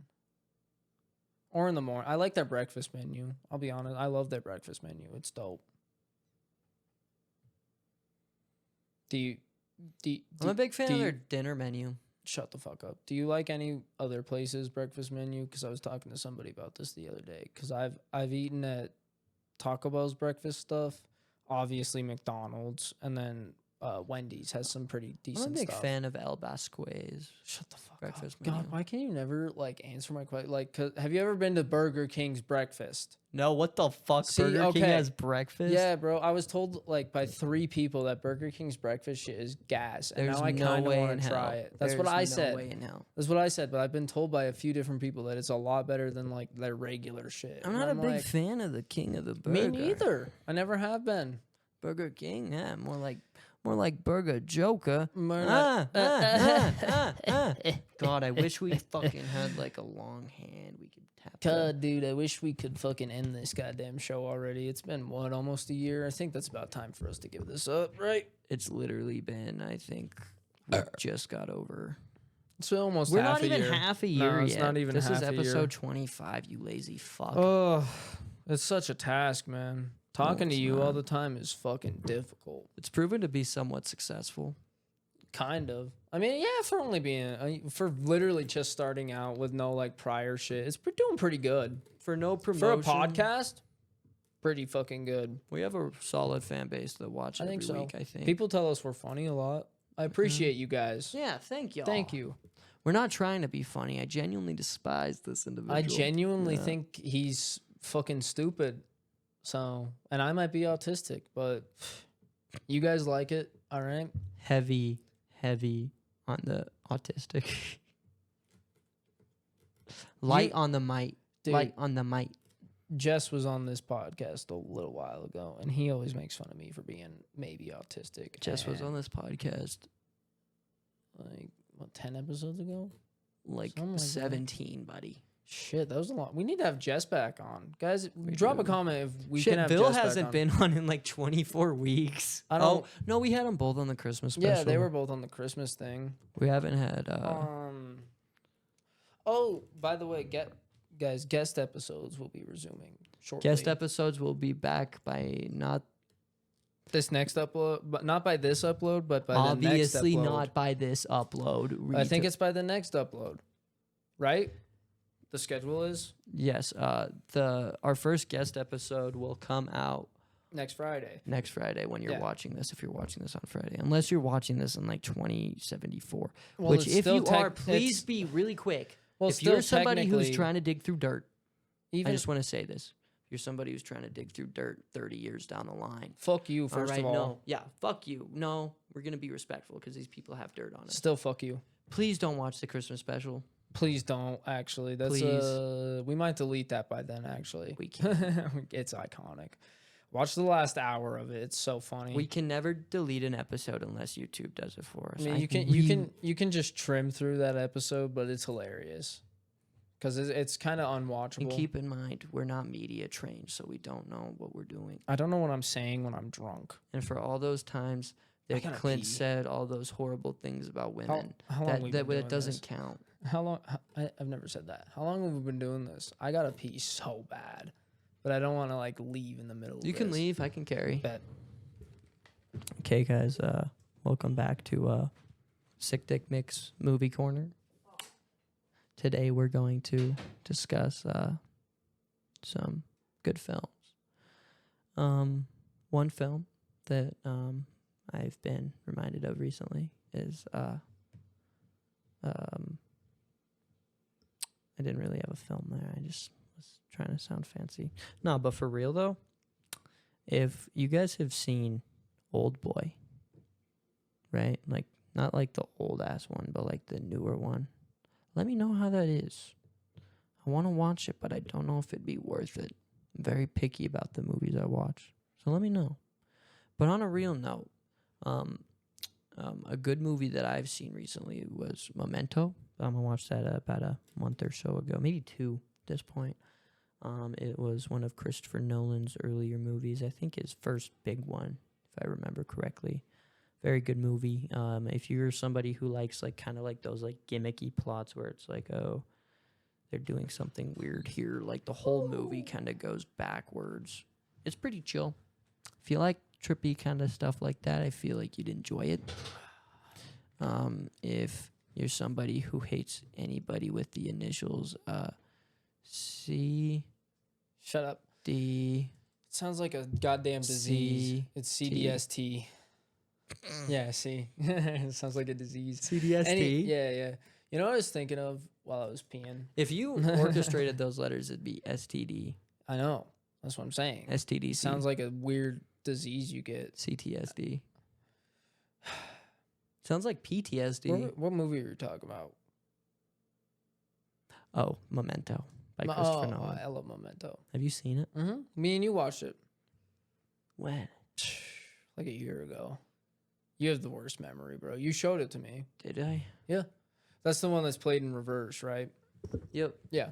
A: Or in the morning. I like their breakfast menu. I'll be honest. I love their breakfast menu. It's dope.
B: I'm a big fan
A: do
B: of
A: you-
B: their dinner menu.
A: Shut the fuck up. Do you like any other places' breakfast menu? Because I was talking to somebody about this the other day. Because I've eaten at Taco Bell's breakfast stuff, obviously McDonald's, and then Wendy's has some pretty decent
B: I'm a big
A: stuff.
B: fan of El Basque's.
A: Shut the fuck
B: breakfast
A: up. God,
B: menu.
A: why can you never like answer my question? Like, have you ever been to Burger King's breakfast?
B: No, what the fuck?
A: See,
B: Burger King
A: okay.
B: has breakfast?
A: Yeah, bro. I was told like by 3 people that Burger King's breakfast shit is gas, and
B: There's
A: now I
B: no
A: kind of
B: way
A: want
B: in
A: to try
B: hell.
A: it. That's what
B: There's
A: I
B: no
A: said.
B: way in hell.
A: That's what I said, but I've been told by a few different people that it's a lot better than like their regular shit.
B: I'm
A: And
B: not a big
A: like,
B: fan of the king of the burger.
A: me neither. I never have been.
B: Burger King, yeah, more like Burger Joker.
A: More
B: God, I wish we fucking had like a long hand we could tap.
A: God, dude, I wish we could fucking end this goddamn show already. It's been what, almost a year? I think that's about time for us to give this up, right?
B: It's literally been, I think, we just got over.
A: It's almost
B: We're
A: half
B: not
A: a
B: even
A: year.
B: half a year
A: No, it's
B: yet.
A: not even
B: This
A: half
B: is
A: a year.
B: episode 25, you lazy fuck.
A: Oh, it's such a task, man. Talking to
B: it's
A: you all
B: not.
A: the time is fucking difficult.
B: It's proven to be somewhat successful.
A: Kind of. I mean, yeah, for only being for literally just starting out with no like prior shit, it's doing pretty good
B: For no
A: for
B: promotion.
A: a podcast. Pretty fucking good.
B: We have a solid fan base that watch
A: I
B: every
A: think so.
B: week, I think.
A: People tell us we're funny a lot. I appreciate you guys.
B: Yeah, thank you.
A: Thank you.
B: We're not trying to be funny. I genuinely despise this individual.
A: I genuinely
B: Yeah.
A: think he's fucking stupid. So, and I might be autistic, but you guys like it, all right?
B: heavy on the autistic. Light on the mic.
A: Dude,
B: Light on the mic.
A: Jess was on this podcast a little while ago, and he always makes fun of me for being maybe autistic.
B: Jess was
A: and,
B: on this podcast
A: like, what, 10 episodes ago?
B: like
A: Something like that.
B: 17, buddy.
A: Shit, that was a lot. We need to have Jess back on. Guys,
B: We
A: drop a
B: do.
A: comment if we
B: Shit,
A: can have
B: Bill
A: Jess back
B: hasn't
A: on.
B: been on in like 24 weeks.
A: I don't-
B: Oh, no, we had them both on the Christmas special.
A: Yeah, they were both on the Christmas thing.
B: We haven't had.
A: Oh, by the way, guys, guest episodes will be resuming shortly.
B: Guest episodes will be back by not
A: This next upload, but not by this upload, but by
B: obviously
A: the next upload.
B: not by this upload.
A: I think it's by the next upload, right? The schedule is
B: yes. Our first guest episode will come out
A: next Friday.
B: next Friday when you're
A: Yeah.
B: watching this. If you're watching this on Friday, unless you're watching this in like 2074,
A: Well,
B: which
A: it's
B: if
A: still
B: you are,
A: tech-
B: please
A: it's-
B: be really quick.
A: Well,
B: if
A: still
B: you're somebody who's
A: technically-
B: trying to dig through dirt, I
A: Even
B: just want to say this. If you're somebody who's trying to dig through dirt 30 years down the line.
A: fuck you, first
B: all right,
A: of all.
B: no. Yeah, fuck you. No, we're going to be respectful because these people have dirt on us.
A: Still fuck you.
B: Please don't watch the Christmas special.
A: Please don't. Actually, that's
B: Please.
A: we might delete that by then. Actually,
B: We can.
A: it's iconic. Watch the last hour of it. It's so funny.
B: We can never delete an episode unless YouTube does it for us.
A: I mean, you can just trim through that episode, but it's hilarious. because it's kind of
B: And
A: unwatchable.
B: keep in mind, we're not media trained, so we don't know what we're doing.
A: I don't know what I'm saying when I'm drunk.
B: And for all those times that
A: gotta
B: Clint
A: pee.
B: said all those horrible things about women,
A: How long we been doing
B: that doesn't
A: this?
B: count.
A: How long? I've never said that. How long have we been doing this? I gotta pee so bad, but I don't want to like leave in the middle.
B: You
A: of
B: can
A: this.
B: leave. I can carry.
A: Bet.
B: Okay, guys. Welcome back to Sick Dick Mix Movie Corner. Today we're going to discuss some good films. One film that I've been reminded of recently is I didn't really have a film there. I just was trying to sound fancy. No, but for real though, if you guys have seen Old Boy, right? Like not like the old ass one, but like the newer one. Let me know how that is. I want to watch it, but I don't know if it'd be worth it. I'm very picky about the movies I watch. So let me know. But on a real note, a good movie that I've seen recently was Memento. I watched that about a month or so ago, maybe 2 at this point. It was one of Christopher Nolan's earlier movies. I think his first big one, if I remember correctly. Very good movie. If you're somebody who likes like kind of like those like gimmicky plots where it's like, oh, they're doing something weird here, like the whole movie kind of goes backwards. It's pretty chill. If you like trippy kind of stuff like that, I feel like you'd enjoy it. If you're somebody who hates anybody with the initials C
A: Shut up.
B: D.
A: It sounds like a goddamn disease. It's CDST. Yeah, see. It sounds like a disease.
B: CDST.
A: Yeah. You know what I was thinking of while I was peeing?
B: If you orchestrated those letters, it'd be STD.
A: I know. That's what I'm saying.
B: STD.
A: Sounds like a weird disease you get.
B: CTSD. Sounds like PTSD.
A: What movie are you talking about?
B: Oh, Memento by Christopher Nolan.
A: I love Memento.
B: Have you seen it?
A: Mm-hmm. Me and you watched it.
B: When?
A: Like a year ago. You have the worst memory, bro. You showed it to me.
B: Did I?
A: Yeah. That's the one that's played in reverse, right?
B: Yep.
A: Yeah.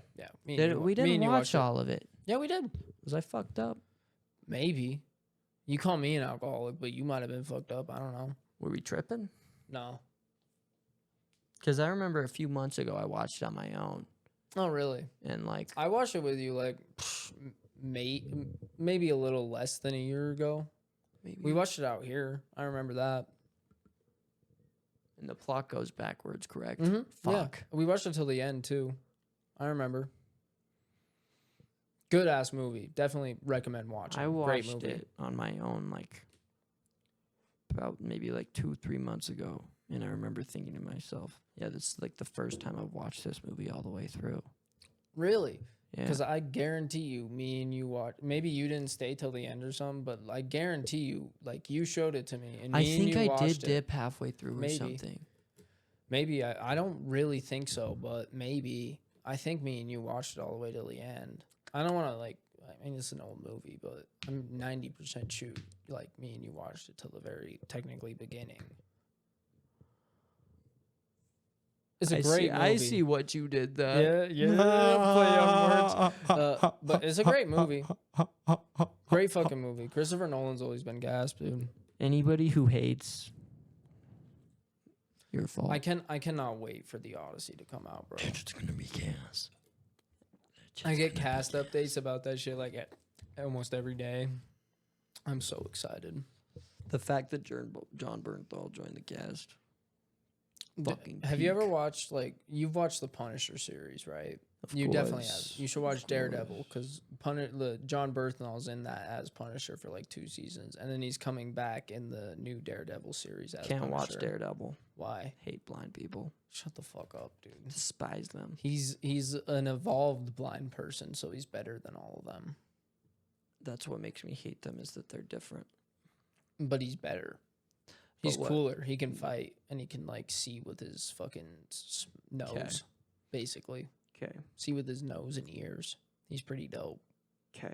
B: We didn't watch all of it.
A: Yeah, we did.
B: Was I fucked up?
A: Maybe. You call me an alcoholic, but you might have been fucked up. I don't know.
B: Were we tripping?
A: No.
B: Because I remember a few months ago I watched it on my own.
A: Oh, really?
B: And like...
A: I watched it with you like maybe a little less than a year ago.
B: Maybe.
A: We watched it out here. I remember that.
B: And the plot goes backwards, correct?
A: Mm-hmm.
B: Fuck.
A: Yeah. We watched it till the end, too. I remember. Good ass movie. Definitely recommend watching.
B: I
A: Great
B: watched
A: movie.
B: it on my own like about maybe like 2-3 months ago. And I remember thinking to myself, yeah, this is like the first time I've watched this movie all the way through.
A: Really?
B: Yeah.
A: Because I guarantee you, me and you watched. Maybe you didn't stay till the end or something, but I guarantee you, like you showed it to me, and
B: I
A: me and
B: think
A: you
B: I
A: watched
B: did
A: it.
B: dip halfway through or
A: Maybe.
B: something.
A: Maybe I don't really think so, but maybe I think me and you watched it all the way till the end. I don't want to like. I mean, it's an old movie, but I'm 90% sure like me and you watched it till the very technically beginning. It's a great movie.
B: I see what you did there.
A: Yeah, play on words. But it's a great movie. Great fucking movie. Christopher Nolan's always been gas, dude.
B: Anybody who hates, your fault.
A: I cannot wait for the Odyssey to come out, bro.
B: It's gonna be gas.
A: I get cast updates about that shit like almost every day. I'm so excited.
B: The fact that John Bernthal joined the cast. Fucking
A: Have you
B: peak.
A: ever watched you've watched the Punisher series, right?
B: Of
A: You definitely have.
B: course.
A: You should watch
B: Of
A: Daredevil
B: course.
A: because John Bernthal's in that as Punisher for like 2 seasons, and then he's coming back in the new Daredevil series as
B: Can't watch
A: Punisher.
B: Daredevil.
A: Why?
B: Hate blind people.
A: Shut the fuck up, dude.
B: Despise them.
A: He's an evolved blind person, so he's better than all of them.
B: That's what makes me hate them is that they're different.
A: But he's better. He's
B: what?
A: cooler. He can fight, and he can like see with his fucking nose, basically.
B: Okay.
A: See with his nose and ears. He's pretty dope.
B: Okay.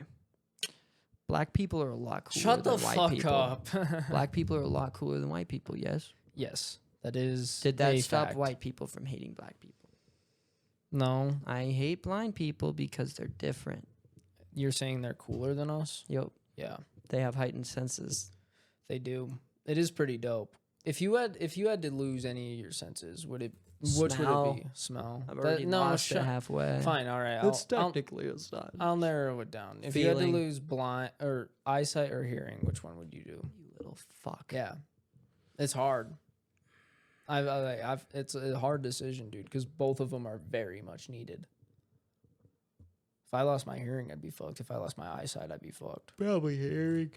B: Black people are a lot cooler
A: Shut
B: than
A: the
B: white
A: fuck
B: people.
A: up.
B: Black people are a lot cooler than white people, yes?
A: Yes, that is.
B: Did that
A: a
B: stop
A: fact.
B: white people from hating black people?
A: No,
B: I hate blind people because they're different.
A: you're saying they're cooler than us?
B: Yep.
A: Yeah,
B: They have heightened senses.
A: they do. It is pretty dope. If you had to lose any of your senses, which would
B: Smell.
A: it be? Smell.
B: I've already lost it halfway.
A: Fine, all right.
B: It's technically a sign.
A: I'll narrow it down. If you had to
B: Feeling.
A: lose blind or eyesight or hearing, which one would you do?
B: You little fuck.
A: Yeah, it's hard. It's a hard decision, dude, because both of them are very much needed. If I lost my hearing, I'd be fucked. If I lost my eyesight, I'd be fucked.
B: Probably hearing.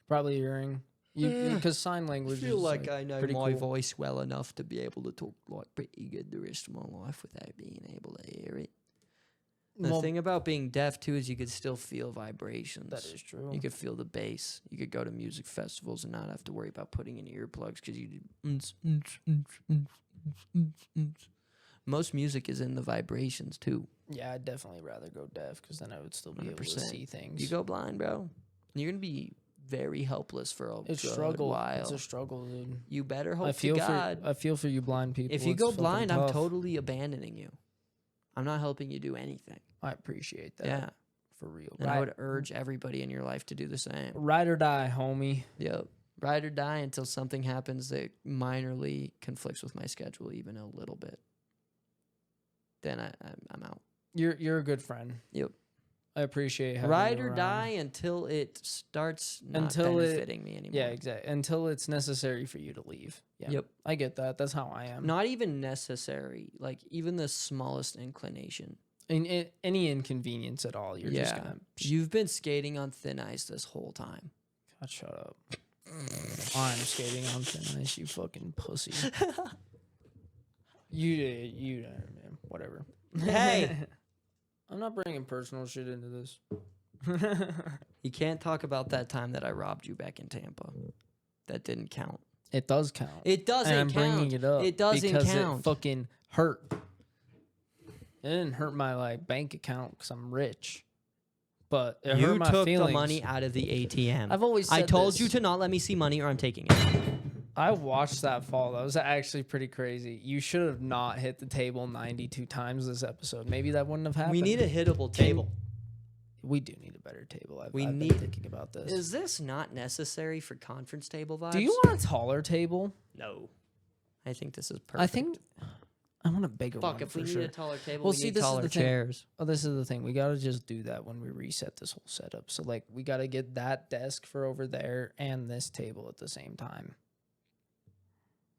A: Probably hearing. Because sign
B: I
A: language
B: feel
A: is
B: like I know
A: pretty
B: my
A: cool.
B: voice well enough to be able to talk like pretty good the rest of my life without being able to hear it. The
A: Well,
B: thing about being deaf too is you could still feel vibrations.
A: that is true.
B: You could feel the bass. You could go to music festivals and not have to worry about putting in earplugs because you. Most music is in the vibrations too.
A: Yeah, I'd definitely rather go deaf because then I would still be able to
B: 100%.
A: see things.
B: You go blind, bro, you're gonna be very helpless for a
A: It's
B: good
A: struggle.
B: while.
A: It's a struggle, dude.
B: You better hope
A: I feel
B: to God.
A: I feel for you blind people.
B: If you
A: It's
B: go
A: fucking
B: blind, I'm
A: tough.
B: totally abandoning you. I'm not helping you do anything.
A: I appreciate that.
B: Yeah.
A: For real.
B: And I would urge everybody in your life to do the same.
A: Ride or die, homie.
B: Yep. Ride or die until something happens that minorly conflicts with my schedule even a little bit. Then I'm out.
A: You're a good friend.
B: Yep.
A: I appreciate having
B: Ride
A: you
B: or
A: around.
B: die until it starts not
A: Until it-
B: benefiting me anymore.
A: Yeah, exactly. Until it's necessary for you to leave. Yeah.
B: Yep.
A: I get that. That's how I am.
B: Not even necessary. Like even the smallest inclination.
A: Any inconvenience at all, you're just gonna.
B: You've been skating on thin ice this whole time.
A: God, shut up. I'm skating on thin ice, you fucking pussy. You, whatever.
B: Hey!
A: I'm not bringing personal shit into this.
B: You can't talk about that time that I robbed you back in Tampa. That didn't count.
A: It does count.
B: It doesn't
A: and I'm
B: count.
A: bringing it up
B: It doesn't
A: because
B: count.
A: it fucking hurt. It didn't hurt my bank account because I'm rich, but it
B: You
A: hurt my
B: took
A: feelings.
B: the money out of the ATM.
A: I've always said
B: I told
A: this.
B: you to not let me see money or I'm taking it.
A: I watched that fall. That was actually pretty crazy. You should have not hit the table 92 times this episode. Maybe that wouldn't have happened.
B: We need a hittable table.
A: We do need a better table. I've
B: need-
A: been thinking about this.
B: Is this not necessary for conference table vibes?
A: Do you want a taller table?
B: No. I think this is perfect.
A: I think I want a bigger one.
B: Fuck, if
A: for
B: we need
A: sure.
B: a taller table,
A: Well,
B: we
A: see,
B: need
A: this is
B: taller
A: the thing.
B: chairs.
A: Oh, this is the thing. We gotta just do that when we reset this whole setup. So we gotta get that desk for over there and this table at the same time.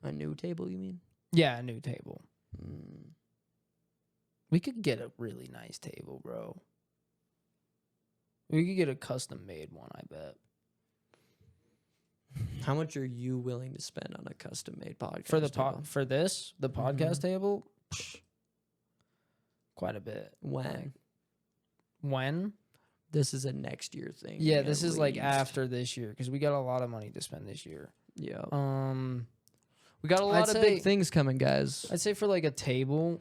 B: A new table, you mean?
A: Yeah, a new table.
B: Mm.
A: We could get a really nice table, bro. We could get a custom made one, I bet.
B: How much are you willing to spend on a custom made podcast
A: For the
B: table?
A: the podcast table, quite a bit.
B: When?
A: When?
B: This is a next year thing.
A: Yeah, this is
B: at
A: like
B: least.
A: after this year because we got a lot of money to spend this year.
B: Yeah.
A: Um,
B: We got a lot of
A: say-
B: big things coming, guys.
A: I'd say for like a table,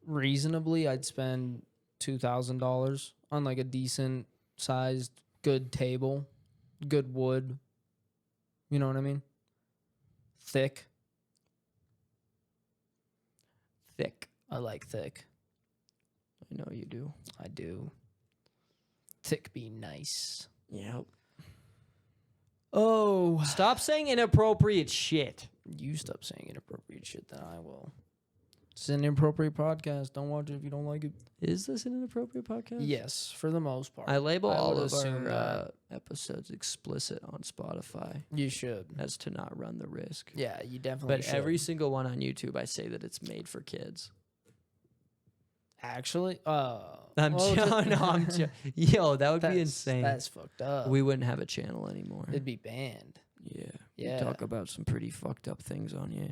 A: reasonably, I'd spend $2,000 on like a decent sized, good table, good wood. You know what I mean? Thick.
B: Thick.
A: I like thick.
B: I know you do.
A: I do. Thick be nice.
B: Yep.
A: Oh,
B: Stop saying inappropriate shit.
A: you stop saying inappropriate shit, then I will. It's an inappropriate podcast. Don't watch it if you don't like it.
B: Is this an inappropriate podcast?
A: Yes, for the most part.
B: I label
A: I
B: all
A: would
B: of
A: assume
B: our episodes explicit on Spotify
A: You should.
B: as to not run the risk.
A: Yeah, you definitely
B: But
A: should.
B: every single one on YouTube, I say that it's made for kids.
A: Actually,
B: I'm Yo, that would be insane.
A: That's fucked up.
B: We wouldn't have a channel anymore.
A: It'd be banned.
B: Yeah.
A: Yeah.
B: We talk about some pretty fucked up things on here.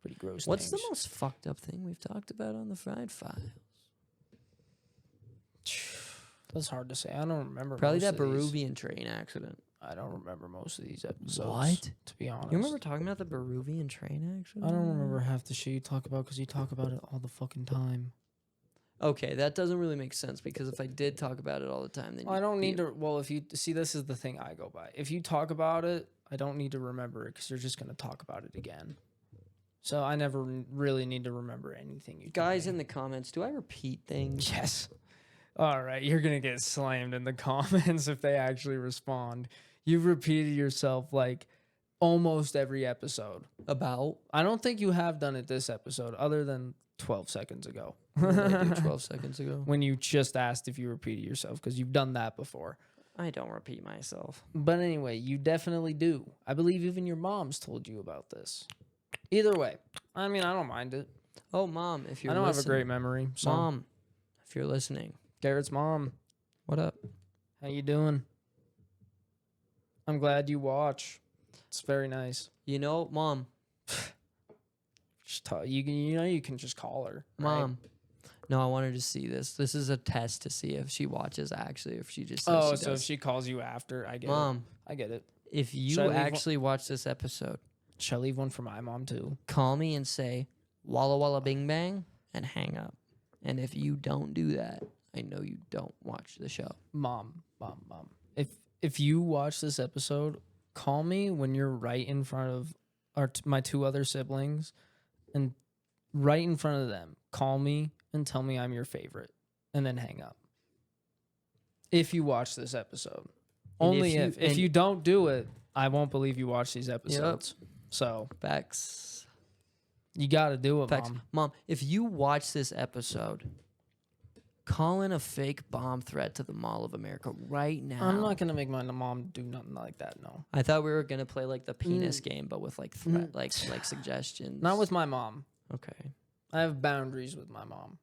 A: Pretty gross.
B: What's
A: things.
B: the most fucked up thing we've talked about on the FRiED file?
A: That's hard to say. I don't remember.
B: Probably
A: most
B: that
A: of these.
B: Peruvian train accident.
A: I don't remember most of these episodes.
B: What?
A: To be honest,
B: You remember talking about the Peruvian train accident?
A: I don't remember half the shit you talk about because you talk about it all the fucking time.
B: Okay, that doesn't really make sense because if I did talk about it all the time, then
A: I
B: you'd
A: don't
B: be-
A: need to. Well, if you see, this is the thing I go by. If you talk about it, I don't need to remember it because you're just gonna talk about it again. So I never really need to remember anything you
B: Guys
A: tell
B: in
A: me.
B: the comments, do I repeat things?
A: Yes. All right, you're going to get slammed in the comments if they actually respond. You've repeated yourself like almost every episode.
B: About?
A: I don't think you have done it this episode other than 12 seconds ago.
B: What did I do 12 seconds ago?
A: When you just asked if you repeated yourself, because you've done that before.
B: I don't repeat myself.
A: But anyway, you definitely do. I believe even your mom's told you about this. Either way, I mean, I don't mind it.
B: Oh, Mom, if you're
A: I don't
B: listening.
A: have a great memory. So
B: Mom, if you're listening.
A: Garrett's mom,
B: What up?
A: how you doing? I'm glad you watch. It's very nice.
B: You know, Mom.
A: Just you can just call her. Right?
B: Mom. No, I wanted to see this. This is a test to see if she watches actually, if she just says
A: Oh,
B: she
A: so if
B: does.
A: she calls you after, I get it.
B: Mom,
A: I get it.
B: if
A: Should I
B: you
A: leave
B: actually watch this episode,
A: Should I leave one for my mom too?
B: call me and say Walla Walla Bing Bang and hang up. And if you don't do that, I know you don't watch the show.
A: Mom. If you watch this episode, call me when you're right in front of my two other siblings, and right in front of them, call me and tell me I'm your favorite, and then hang up. If you watch this episode,
B: And
A: only
B: if you-
A: if
B: and-
A: you don't do it, I won't believe you watch these episodes. So
B: Facts.
A: you got to do it,
B: Facts.
A: Mom.
B: Mom, if you watch this episode, call in a fake bomb threat to the Mall of America right now.
A: I'm not gonna make my mom do nothing like that. No,
B: I thought we were gonna play like the penis game, but with like threat, like suggestions.
A: not with my mom.
B: Okay.
A: I have boundaries with my mom.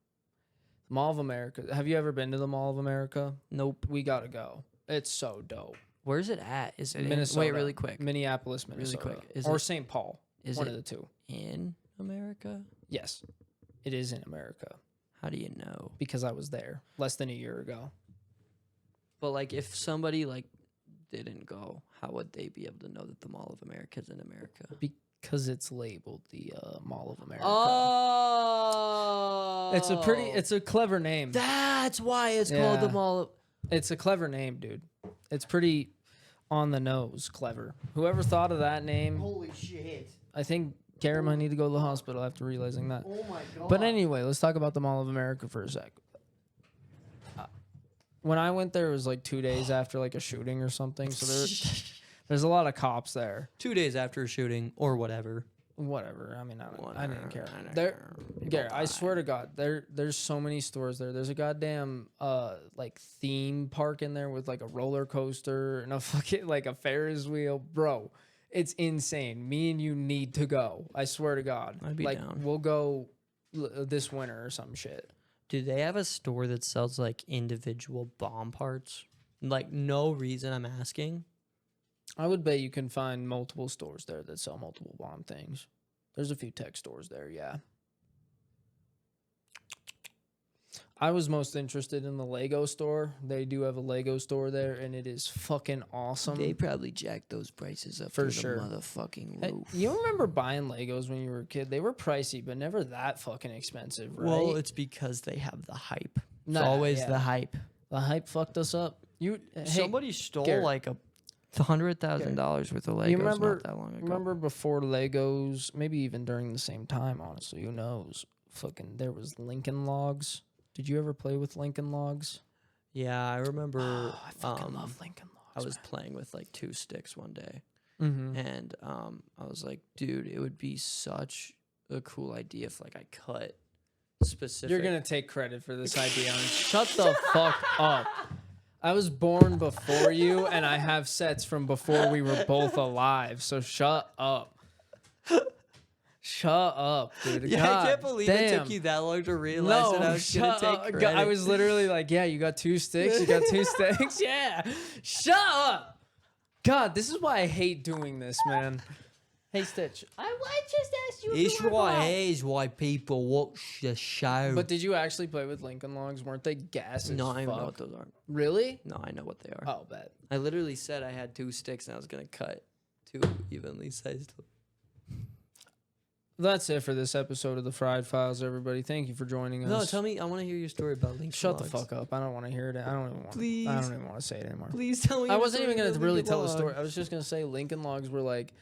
A: Mall of America. Have you ever been to the Mall of America?
B: Nope.
A: We gotta go. It's so dope.
B: Where's it at? Is it in,
A: Minnesota.
B: wait, really quick.
A: Minneapolis, Minnesota.
B: quick. Is
A: or
B: it-
A: St. Paul.
B: Is
A: One
B: it
A: of the two.
B: in America?
A: Yes, it is in America
B: How do you know?
A: because I was there less than a year ago.
B: But like, if somebody like didn't go, how would they be able to know that the Mall of America is in America?
A: Because it's labeled the Mall of America.
B: Oh,
A: It's a clever name.
B: That's why it's called the
A: Yeah.
B: Mall of.
A: It's a clever name, dude. It's pretty on the nose clever. Whoever thought of that name,
C: Holy shit.
A: I think Garrett might need to go to the hospital after realizing that.
C: Oh my god.
A: But anyway, let's talk about the Mall of America for a sec. When I went there, it was like 2 days after like a shooting or something. So there's a lot of cops there.
B: 2 days after a shooting or whatever.
A: Whatever. I mean, I didn't care.
B: I don't
A: There,
B: care. People
A: Garrett, I
B: die.
A: swear to God, there's so many stores there. There's a goddamn like theme park in there with like a roller coaster and a fucking like a Ferris wheel, bro. It's insane. Me and you need to go. I swear to God.
B: I'd be
A: like
B: down.
A: we'll go this winter or some shit.
B: Do they have a store that sells like individual bomb parts? Like, no reason I'm asking.
A: I would bet you can find multiple stores there that sell multiple bomb things. There's a few tech stores there, yeah. I was most interested in the Lego store. They do have a Lego store there, and it is fucking awesome.
B: They probably jacked those prices up
A: For
B: through
A: sure.
B: the motherfucking
A: Hey,
B: roof.
A: you remember buying Legos when you were a kid? They were pricey, but never that fucking expensive, right?
B: Well, it's because they have the hype. It's
A: Nah,
B: always
A: yeah.
B: the hype.
A: The hype fucked us up. Hey,
B: Somebody stole
A: Garrett.
B: like $100,000 worth of Legos
A: you remember,
B: not that long ago.
A: remember before Legos, maybe even during the same time, honestly, who knows? Fucking, there was Lincoln Logs. Did you ever play with Lincoln Logs?
B: Yeah, I remember.
A: I fucking love Lincoln Logs.
B: I was playing with like 2 sticks one day,
A: Mm-hmm.
B: and I was like, dude, it would be such a cool idea if like I cut specific.
A: You're gonna take credit for this idea. Shut the fuck up. I was born before you, and I have sets from before we were both alive. So shut up. Shut up, dude.
B: Yeah,
A: God
B: I can't believe it took
A: damn.
B: you that long to realize that I was gonna
A: shut
B: take
A: up.
B: credit.
A: I was literally like, yeah, you got 2 sticks. You got 2 sticks. Yeah. Shut up. God, this is why I hate doing this, man. Hey, Stitch. I just asked you.
B: It's right here's why people watch the show.
A: But did you actually play with Lincoln Logs? Weren't they gas as
B: no, I don't know
A: fuck?
B: what those are.
A: Really?
B: No, I know what they are.
A: Oh, bet.
B: I literally said I had 2 sticks and I was gonna cut 2 evenly sized.
A: That's it for this episode of the FRiED Files, everybody. Thank you for joining us.
B: No, tell me. I want to hear your story about Lincoln
A: Shut the
B: Logs.
A: fuck up. I don't want to hear it. I don't even want.
B: Please.
A: I don't even want to say it anymore.
B: Please tell me.
A: I
B: your
A: wasn't
B: story
A: even gonna
B: about
A: really
B: Lincoln
A: tell a story.
B: Logs.
A: I was just gonna say Lincoln Logs were like,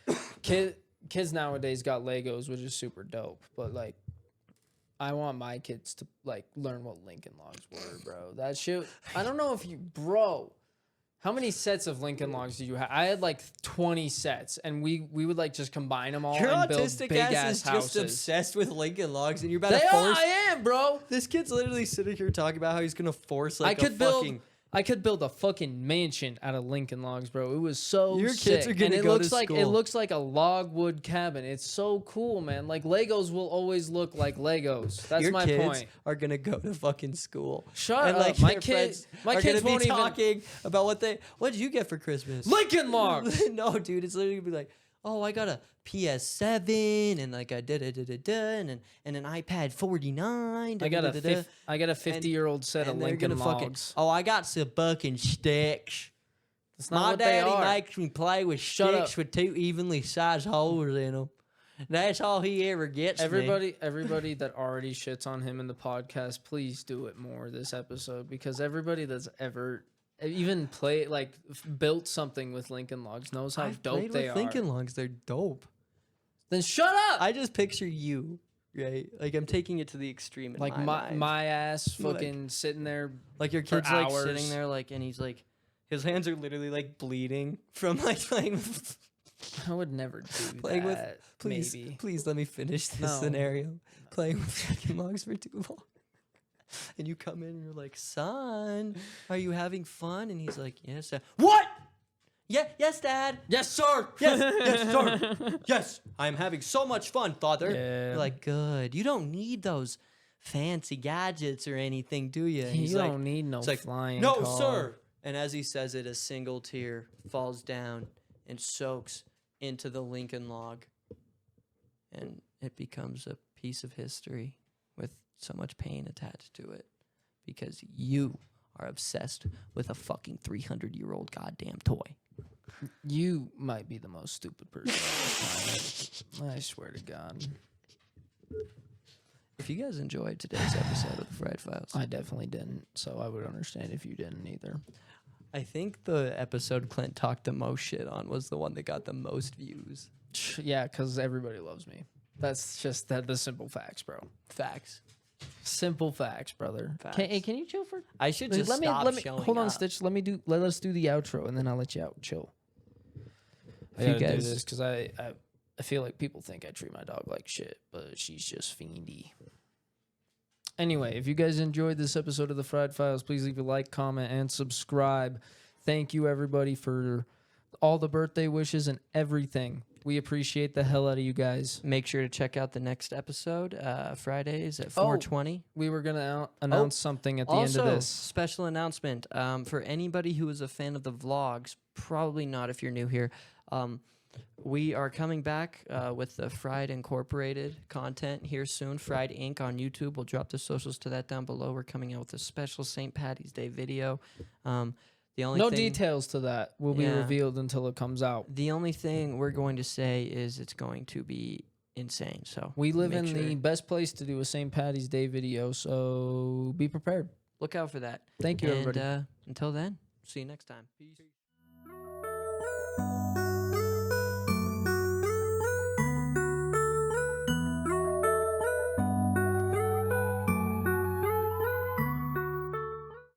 A: kids nowadays got Legos, which is super dope. But like, I want my kids to like learn what Lincoln Logs were, bro. That shit. I don't know if you, bro. How many sets of Lincoln Logs did you have? I had like 20 sets, and we would like just combine them all
B: Your
A: and build
B: autistic
A: big
B: ass
A: ass
B: is
A: houses.
B: just obsessed with Lincoln Logs, and you're about
A: They
B: to
A: are,
B: force.
A: I am, bro.
B: This kid's literally sitting here talking about how he's gonna force like
A: I could build a fucking mansion out of Lincoln Logs, bro. It was so
B: Your
A: sick.
B: kids are gonna
A: and it
B: go
A: looks
B: to
A: like it
B: school.
A: looks like a log wood cabin. It's so cool, man. Like Legos will always look like Legos. That's
B: Your
A: my
B: kids
A: point.
B: are gonna go to fucking school.
A: Shut
B: and
A: up.
B: like
A: My
B: their
A: kids
B: friends
A: my
B: are
A: kids
B: gonna
A: won't
B: be
A: even
B: talking about what did you get for Christmas?
A: Lincoln Logs.
B: No, dude, it's literally gonna be like, oh, I got a PS7 and like a and an iPad 49.
A: I got a 50-year-old set of
B: and they're
A: Lincoln
B: gonna fucking,
A: Logs.
B: oh, I got some fucking sticks.
A: That's not
B: My
A: what they
B: daddy
A: are.
B: makes me play with
A: Shut
B: sticks
A: up.
B: with 2 evenly sized holes in them. That's all he ever gets. me.
A: Everybody that already shits on him in the podcast, please do it more this episode, because everybody that's ever even built something with Lincoln Logs knows how
B: I've
A: dope
B: played
A: they
B: with
A: are.
B: Lincoln Logs. They're dope.
A: Then shut up.
B: I just picture you, right? Like I'm taking it to the extreme in
A: Like
B: my mind.
A: my ass
B: Like-
A: fucking sitting there.
B: Like your
A: for
B: kid's like
A: hours.
B: sitting there like, and he's like, his hands are literally like bleeding from like playing with.
A: I would never do
B: Playing with-
A: that.
B: Please,
A: maybe.
B: please let me finish this
A: No.
B: scenario. Playing with Lincoln Logs for too long. And you come in and you're like, son, are you having fun? And he's like, yes, Dad. What? Yeah, yes, Dad.
A: Yes, sir.
B: Yes, yes, sir. Yes, I'm having so much fun, Father.
A: Yeah.
B: You're like, good. You don't need those fancy gadgets or anything, do you? And
A: You
B: he's
A: don't
B: like,
A: need no
B: it's like,
A: flying
B: no,
A: car.
B: sir. And as he says it, a single tear falls down and soaks into the Lincoln Log. And it becomes a piece of history with so much pain attached to it because you are obsessed with a fucking 300-year-old goddamn toy.
A: You might be the most stupid person on this planet. I swear to God.
B: If you guys enjoyed today's episode of the FRiED Files,
A: I definitely didn't, so I would understand if you didn't either.
B: I think the episode Clint talked the most shit on was the one that got the most views.
A: Yeah, because everybody loves me. That's just the simple facts, bro.
B: Facts.
A: Simple facts, brother.
B: Facts.
A: Can you chill for?
B: I should just stop
A: let me
B: showing
A: hold on,
B: up.
A: Stitch. Let us do the outro, and then I'll let you out. Chill. I
B: If you
A: gotta do
B: guys-
A: this because I feel like people think I treat my dog like shit, but she's just fiendy. Anyway, if you guys enjoyed this episode of the FRiED Files, please leave a like, comment, and subscribe. Thank you, everybody, for all the birthday wishes and everything. We appreciate the hell out of you guys.
B: Make sure to check out the next episode, Fridays at
A: Oh,
B: 4:20.
A: We were going to announce something at the end
B: Also,
A: of this.
B: special announcement for anybody who is a fan of the vlogs, probably not if you're new here. We are coming back with the FRiED Incorporated content here soon. FRiED Inc. on YouTube. We'll drop the socials to that down below. We're coming out with a special St. Patty's Day video. The only
A: No
B: thing,
A: details to that will be
B: Yeah.
A: revealed until it comes out.
B: The only thing we're going to say is it's going to be insane. So
A: We live
B: make
A: in
B: sure-
A: the best place to do a St. Patty's Day video, so be prepared.
B: look out for that.
A: Thank you,
B: And
A: everybody.
B: until then, see you next time. Peace.